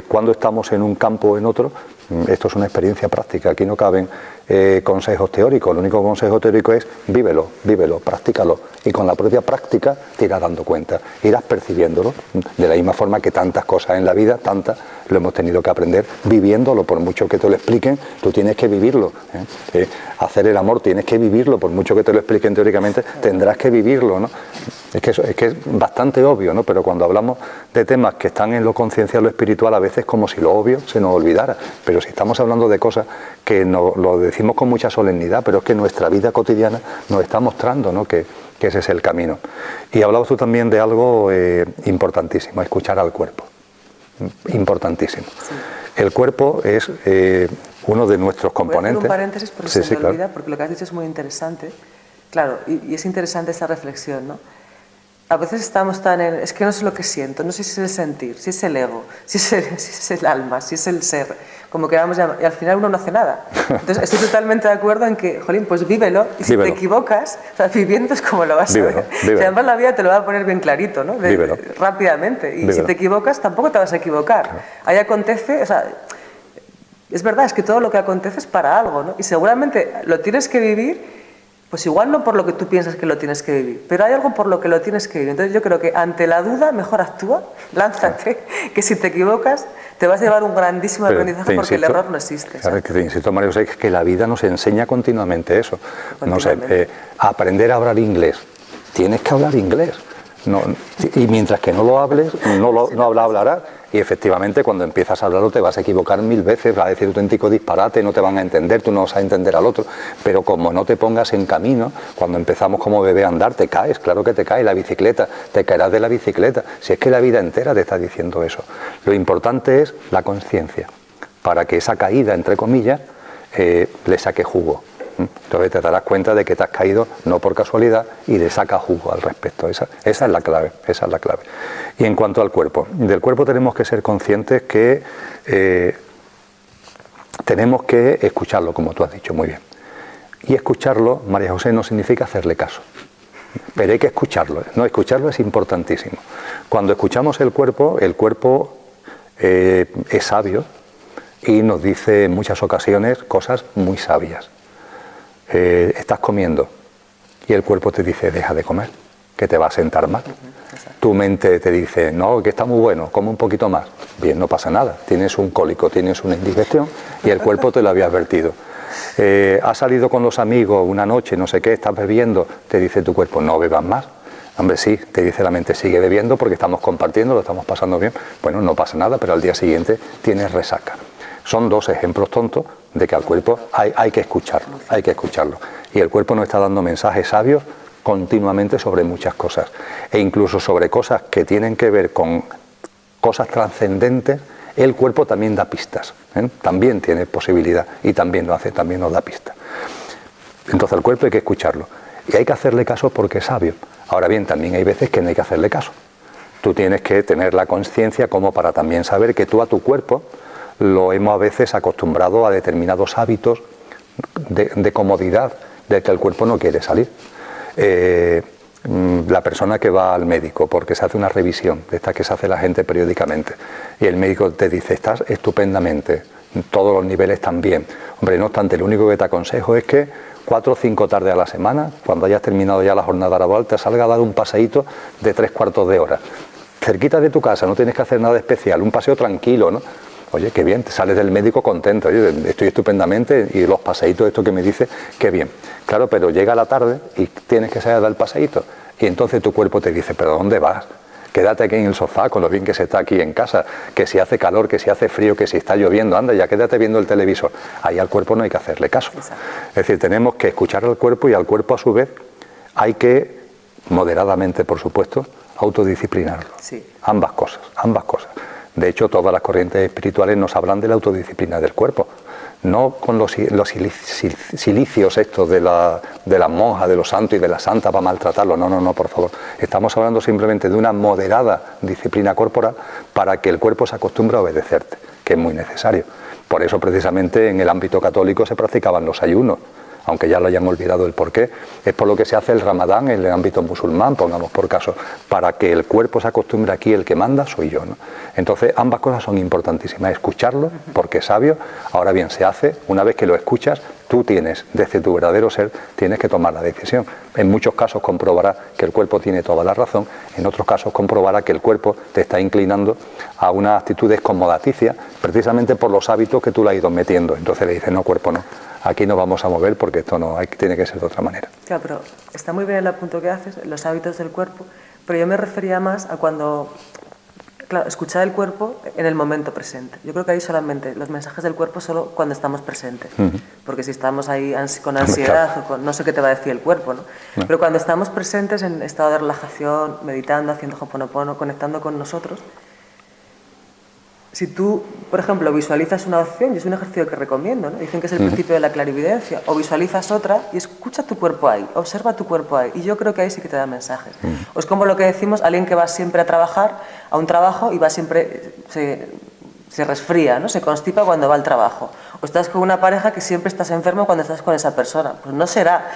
Speaker 2: cuando estamos en un campo o en otro, esto es una experiencia práctica. Aquí no caben consejos teóricos. El único consejo teórico es vívelo, practícalo. Y con la propia práctica te irás dando cuenta, irás percibiéndolo. De la misma forma que tantas cosas en la vida, tantas lo hemos tenido que aprender viviéndolo. Por mucho que te lo expliquen, tú tienes que vivirlo. Hacer el amor tienes que vivirlo. Por mucho que te lo expliquen teóricamente, tendrás que vivirlo, ¿no? Es que es bastante obvio, ¿no? Pero cuando hablamos de temas que están en lo conciencial, lo espiritual, a veces como si lo obvio se nos olvidara. Pero si estamos hablando de cosas que lo decimos con mucha solemnidad, pero es que nuestra vida cotidiana nos está mostrando, ¿no? que ese es el camino. Y hablabas tú también de algo importantísimo, escuchar al cuerpo. Importantísimo. Sí. El cuerpo es uno de nuestros componentes.
Speaker 1: Voy a hacer un paréntesis porque se me olvida, porque lo que has dicho es muy interesante. Claro, y es interesante esta reflexión, ¿no? A veces estamos tan en... Es que no sé lo que siento, no sé si es el sentir, si es el ego, si es el alma, si es el ser, como queramos llamar, y al final uno no hace nada. Entonces estoy totalmente de acuerdo en que, jolín, pues vívelo, y si te equivocas, o sea, viviendo es como lo vas a ver. O sea, además la vida te lo va a poner bien clarito, ¿no? Rápidamente, y si te equivocas tampoco te vas a equivocar. Ahí acontece, o sea, es verdad, es que todo lo que acontece es para algo, ¿no? Y seguramente lo tienes que vivir. Pues igual no por lo que tú piensas que lo tienes que vivir, pero hay algo por lo que lo tienes que vivir. Entonces yo creo que ante la duda mejor actúa, lánzate, que si te equivocas te vas a llevar un grandísimo aprendizaje porque el error no existe.
Speaker 2: Claro, que te insisto, María José, que la vida nos enseña continuamente eso. No sé, aprender a hablar inglés. Tienes que hablar inglés. No, y mientras que no lo hables, no hablarás. Y efectivamente cuando empiezas a hablarlo te vas a equivocar 1000 veces, vas a decir auténtico disparate, no te van a entender, tú no vas a entender al otro, pero como no te pongas en camino, cuando empezamos como bebé a andar te caes, claro que te caes, la bicicleta, te caerás de la bicicleta, si es que la vida entera te está diciendo eso. Lo importante es la conciencia, para que esa caída, entre comillas, le saque jugo. Entonces te darás cuenta de que te has caído no por casualidad y le sacas jugo al respecto. Esa es la clave, esa es la clave. Y en cuanto al cuerpo, del cuerpo tenemos que ser conscientes que tenemos que escucharlo, como tú has dicho muy bien. Y escucharlo, María José, no significa hacerle caso, pero hay que escucharlo. No, escucharlo es importantísimo. Cuando escuchamos el cuerpo es sabio y nos dice en muchas ocasiones cosas muy sabias. Estás comiendo y el cuerpo te dice deja de comer, que te va a sentar mal. Tu mente te dice no, que está muy bueno, come un poquito más. Bien, no pasa nada, tienes un cólico, tienes una indigestión y el cuerpo te lo había advertido. Has salido con los amigos una noche, no sé qué, estás bebiendo, te dice tu cuerpo no bebas más. Hombre, sí, te dice la mente, sigue bebiendo porque estamos compartiendo, lo estamos pasando bien. Bueno, no pasa nada, pero al día siguiente tienes resaca. Son dos ejemplos tontos de que al cuerpo hay que escucharlo, hay que escucharlo. Y el cuerpo nos está dando mensajes sabios continuamente sobre muchas cosas. E incluso sobre cosas que tienen que ver con cosas trascendentes, el cuerpo también da pistas. También tiene posibilidad y también lo hace, también nos da pistas. Entonces al cuerpo hay que escucharlo. Y hay que hacerle caso porque es sabio. Ahora bien, también hay veces que no hay que hacerle caso. Tú tienes que tener la conciencia como para también saber que tú a tu cuerpo lo hemos a veces acostumbrado a determinados hábitos de comodidad, de que el cuerpo no quiere salir. La persona que va al médico porque se hace una revisión, de esta que se hace la gente periódicamente, y el médico te dice, estás estupendamente, todos los niveles están bien. Hombre, no obstante, lo único que te aconsejo es que 4 o 5 tardes a la semana, cuando hayas terminado ya la jornada laboral, te salga a dar un paseíto de 3/4 de hora. Cerquita de tu casa, no tienes que hacer nada especial, un paseo tranquilo, ¿no? Oye, qué bien, te sales del médico contento, oye, estoy estupendamente y los paseitos, esto que me dice, qué bien. Claro, pero llega la tarde y tienes que salir a dar el paseíto y entonces tu cuerpo te dice, ¿pero dónde vas? quédate aquí en el sofá con lo bien que se está aquí en casa, que si hace calor, que si hace frío, que si está lloviendo, anda ya, quédate viendo el televisor. Ahí al cuerpo no hay que hacerle caso.
Speaker 1: Exacto.
Speaker 2: Es decir, tenemos que escuchar al cuerpo y al cuerpo a su vez hay que, moderadamente por supuesto, autodisciplinarlo.
Speaker 1: Sí.
Speaker 2: Ambas cosas, ambas cosas. De hecho, todas las corrientes espirituales nos hablan de la autodisciplina del cuerpo. No con los silicios estos de las monjas, de los santos y de las santas para maltratarlo. No, no, no, por favor. Estamos hablando simplemente de una moderada disciplina corporal para que el cuerpo se acostumbre a obedecerte, que es muy necesario. Por eso, precisamente, en el ámbito católico se practicaban los ayunos, aunque ya lo hayan olvidado el porqué. Es por lo que se hace el Ramadán en el ámbito musulmán, pongamos por caso, para que el cuerpo se acostumbre. Aquí el que manda soy yo, ¿no? Entonces ambas cosas son importantísimas, escucharlo porque es sabio. Ahora bien, se hace, una vez que lo escuchas, tú tienes, desde tu verdadero ser, tienes que tomar la decisión. En muchos casos comprobará que el cuerpo tiene toda la razón, en otros casos comprobará que el cuerpo te está inclinando a unas actitudes conmodaticias, precisamente por los hábitos que tú le has ido metiendo. Entonces le dices, no, cuerpo, no. Aquí no vamos a mover porque esto no tiene que ser de otra manera.
Speaker 1: Claro, pero está muy bien el apunto que haces, los hábitos del cuerpo, pero yo me refería más a cuando, claro, escuchar el cuerpo en el momento presente. Yo creo que ahí solamente los mensajes del cuerpo solo cuando estamos presentes, porque si estamos ahí con ansiedad, claro, o con, no sé qué te va a decir el cuerpo, ¿no? No. Pero cuando estamos presentes en estado de relajación, meditando, haciendo Ho'oponopono, conectando con nosotros, si tú, por ejemplo, visualizas una opción, y es un ejercicio que recomiendo, ¿no? Dicen que es el principio de la clarividencia, o visualizas otra y escucha tu cuerpo ahí, observa tu cuerpo ahí, y yo creo que ahí sí que te da mensajes. O es como lo que decimos, alguien que va siempre a trabajar, a un trabajo, y va siempre, se resfría, ¿no? Se constipa cuando va al trabajo. O estás con una pareja que siempre estás enfermo cuando estás con esa persona. Pues no será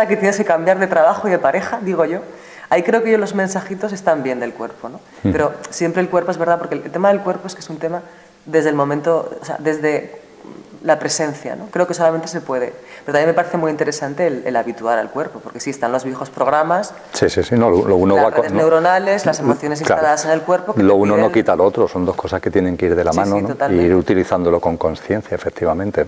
Speaker 1: que tienes que cambiar de trabajo y de pareja, digo yo. Ahí creo que los mensajitos están bien del cuerpo, ¿no? Pero siempre el cuerpo es verdad, porque el tema del cuerpo es que es un tema desde el momento, o sea, desde la presencia, ¿no? Creo que solamente se puede. Pero también me parece muy interesante el habituar al cuerpo, porque sí están los viejos programas,
Speaker 2: sí, no, lo uno
Speaker 1: las
Speaker 2: va
Speaker 1: redes neuronales, las emociones instaladas, claro, en el cuerpo.
Speaker 2: Lo uno no quita lo otro, son dos cosas que tienen que ir de la mano, ¿no? Y ir utilizándolo con conciencia, efectivamente.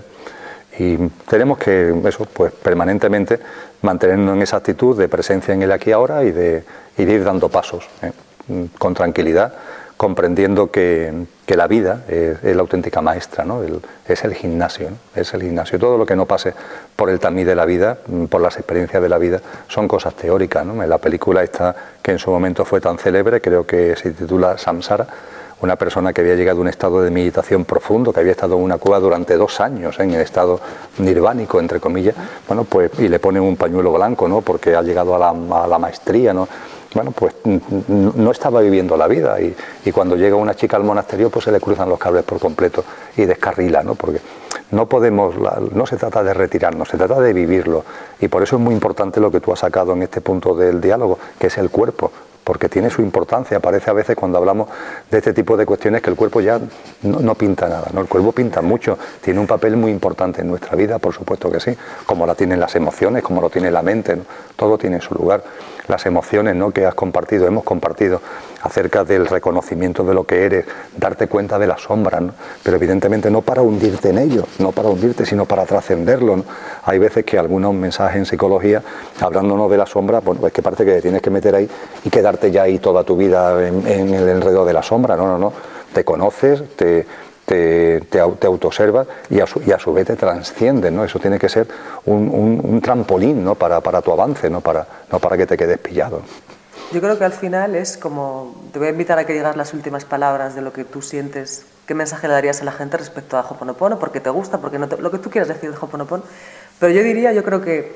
Speaker 2: Y tenemos que, eso, pues permanentemente mantenernos en esa actitud de presencia en el aquí y ahora y de ir dando pasos, con tranquilidad, comprendiendo que la vida es la auténtica maestra, ¿no? Es el gimnasio, ¿no? Es el gimnasio. Todo lo que no pase por el tamiz de la vida, por las experiencias de la vida, son cosas teóricas, ¿no? En la película esta, que en su momento fue tan célebre, creo que se titula Samsara, una persona que había llegado a un estado de meditación profundo, que había estado en una cueva durante 2 años, en el estado nirvánico, entre comillas, bueno, pues, y le ponen un pañuelo blanco, ¿no? Porque ha llegado a la maestría, ¿no? Bueno, pues no estaba viviendo la vida y cuando llega una chica al monasterio, pues se le cruzan los cables por completo y descarrila, ¿no? Porque no se trata de retirarnos, se trata de vivirlo, y por eso es muy importante lo que tú has sacado en este punto del diálogo, que es el cuerpo, porque tiene su importancia. Parece a veces cuando hablamos de este tipo de cuestiones que el cuerpo ya no pinta nada, ¿no? El cuerpo pinta mucho, tiene un papel muy importante en nuestra vida, por supuesto que sí, como la tienen las emociones, como lo tiene la mente, ¿no? Todo tiene su lugar. Las emociones, ¿no?, que hemos compartido acerca del reconocimiento de lo que eres, darte cuenta de las sombras, ¿no? Pero evidentemente no para hundirte en ello, no para hundirte, sino para trascenderlo, ¿no? Hay veces que algunos mensajes en psicología, hablándonos de la sombra, bueno, es que parece que te tienes que meter ahí y quedarte ya ahí toda tu vida en el enredo de la sombra. No, te conoces, te autoobservas y a su vez te transciendes, ¿no? Eso tiene que ser un trampolín, ¿no?, para tu avance, no para que te quedes pillado.
Speaker 1: Yo creo que al final es como, te voy a invitar a que digas las últimas palabras de lo que tú sientes, qué mensaje le darías a la gente respecto a Ho'oponopono, porque te gusta, porque no lo que tú quieras decir de Ho'oponopono. Pero yo creo que,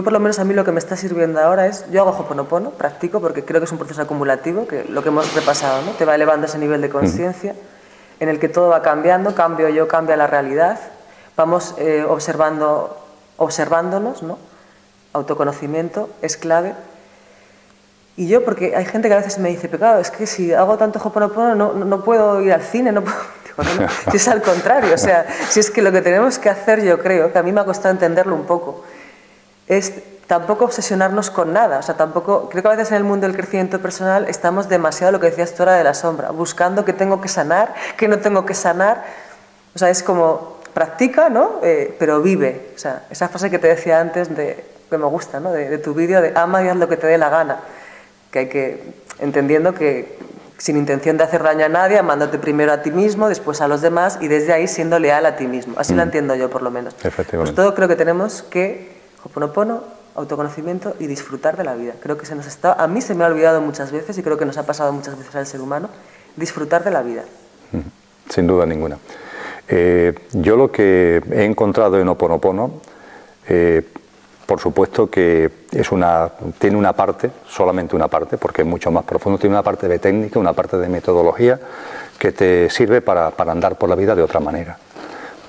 Speaker 1: por lo menos a mí lo que me está sirviendo ahora es, yo hago Ho'oponopono, practico, porque creo que es un proceso acumulativo, que lo que hemos repasado, ¿no?, te va elevando ese nivel de conciencia, en el que todo va cambiando, cambio yo, cambia la realidad, vamos observándonos, ¿no? Autoconocimiento es clave. Y yo, porque hay gente que a veces me dice, pero claro, es que si hago tanto Ho'oponopono no puedo ir al cine, no puedo... Digo, no, si es al contrario, o sea, si es que lo que tenemos que hacer, yo creo, que a mí me ha costado entenderlo un poco, es tampoco obsesionarnos con nada, o sea, tampoco, creo que a veces en el mundo del crecimiento personal estamos demasiado, lo que decías tú ahora, de la sombra, buscando que tengo que sanar, que no tengo que sanar, o sea, es como, practica, ¿no?, pero vive, o sea, esa frase que te decía antes, que me gusta, ¿no?, de tu vídeo, de ama y haz lo que te dé la gana, que hay que entendiendo que sin intención de hacer daño a nadie, amándote primero a ti mismo, después a los demás y desde ahí siendo leal a ti mismo. Así lo entiendo yo, por lo menos.
Speaker 2: Efectivamente.
Speaker 1: Pues todo creo que tenemos que, Ho'oponopono, autoconocimiento y disfrutar de la vida. Creo que a mí se me ha olvidado muchas veces y creo que nos ha pasado muchas veces al ser humano, disfrutar de la vida.
Speaker 2: Sin duda ninguna. Yo lo que he encontrado en Ho'oponopono, por supuesto que tiene una parte, solamente una parte, porque es mucho más profundo, tiene una parte de técnica, una parte de metodología que te sirve para andar por la vida de otra manera.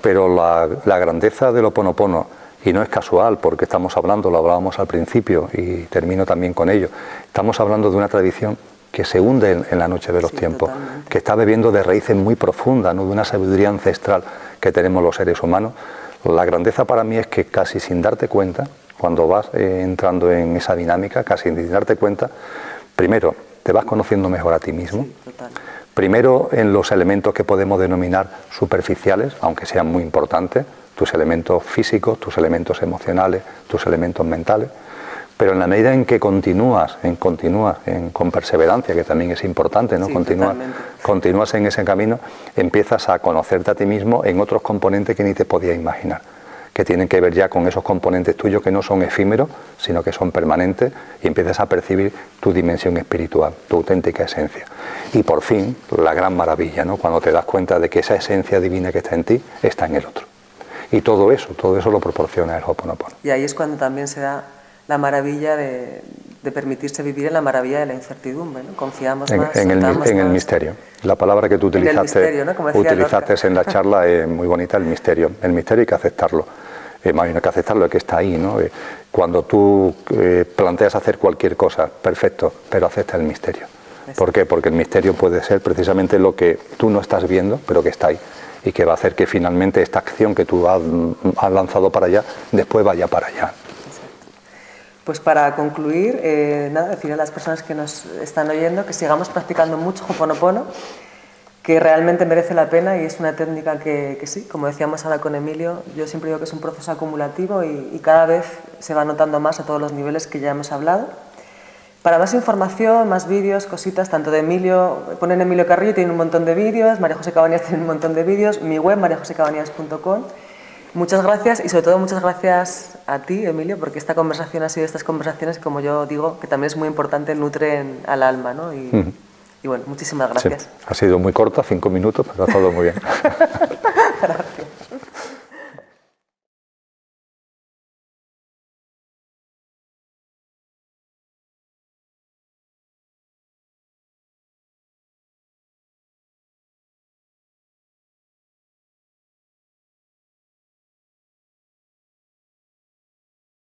Speaker 2: Pero la grandeza del Ho'oponopono, y no es casual porque lo hablábamos al principio y termino también con ello, estamos hablando de una tradición que se hunde en la noche de los tiempos, totalmente. Que está bebiendo de raíces muy profundas, ¿no? De una sabiduría ancestral que tenemos los seres humanos. La grandeza para mí es que casi sin darte cuenta, cuando vas entrando en esa dinámica, casi sin darte cuenta, primero te vas conociendo mejor a ti mismo, sí, primero en los elementos que podemos denominar superficiales, aunque sean muy importantes, tus elementos físicos, tus elementos emocionales, tus elementos mentales, pero en la medida en que continúas con perseverancia, que también es importante, ¿no? Sí, continúas en ese camino, empiezas a conocerte a ti mismo en otros componentes que ni te podías imaginar, que tienen que ver ya con esos componentes tuyos que no son efímeros, sino que son permanentes, y empiezas a percibir tu dimensión espiritual, tu auténtica esencia. Y por fin, la gran maravilla, ¿no? Cuando te das cuenta de que esa esencia divina que está en ti, está en el otro. Y todo eso lo proporciona el Ho'oponopono.
Speaker 1: Y ahí es cuando también se da la maravilla de permitirse vivir en la maravilla de la incertidumbre, ¿no? Confiamos más.
Speaker 2: En el misterio. La palabra que tú utilizaste, en la charla es muy bonita, el misterio. El misterio hay que aceptarlo. Más bien hay que aceptarlo, que está ahí, ¿no? Cuando tú planteas hacer cualquier cosa, perfecto, pero acepta el misterio. ¿Por qué? Porque el misterio puede ser precisamente lo que tú no estás viendo, pero que está ahí, y que va a hacer que finalmente esta acción que tú has lanzado para allá, después vaya para allá.
Speaker 1: Pues para concluir, decir a las personas que nos están oyendo que sigamos practicando mucho Ho'oponopono, que realmente merece la pena y es una técnica que sí, como decíamos ahora con Emilio, yo siempre digo que es un proceso acumulativo y cada vez se va notando más a todos los niveles que ya hemos hablado. Para más información, más vídeos, cositas, tanto de Emilio, ponen Emilio Carrillo, tienen un montón de vídeos, María José Cabañas tiene un montón de vídeos, mi web, mariajosecabañas.com. Muchas gracias y sobre todo muchas gracias a ti, Emilio, porque esta conversación ha sido de estas conversaciones que, como yo digo, que también es muy importante, nutren al alma, ¿no? Y bueno, muchísimas gracias.
Speaker 2: Sí, ha sido muy corta, 5 minutos, pero ha estado muy bien.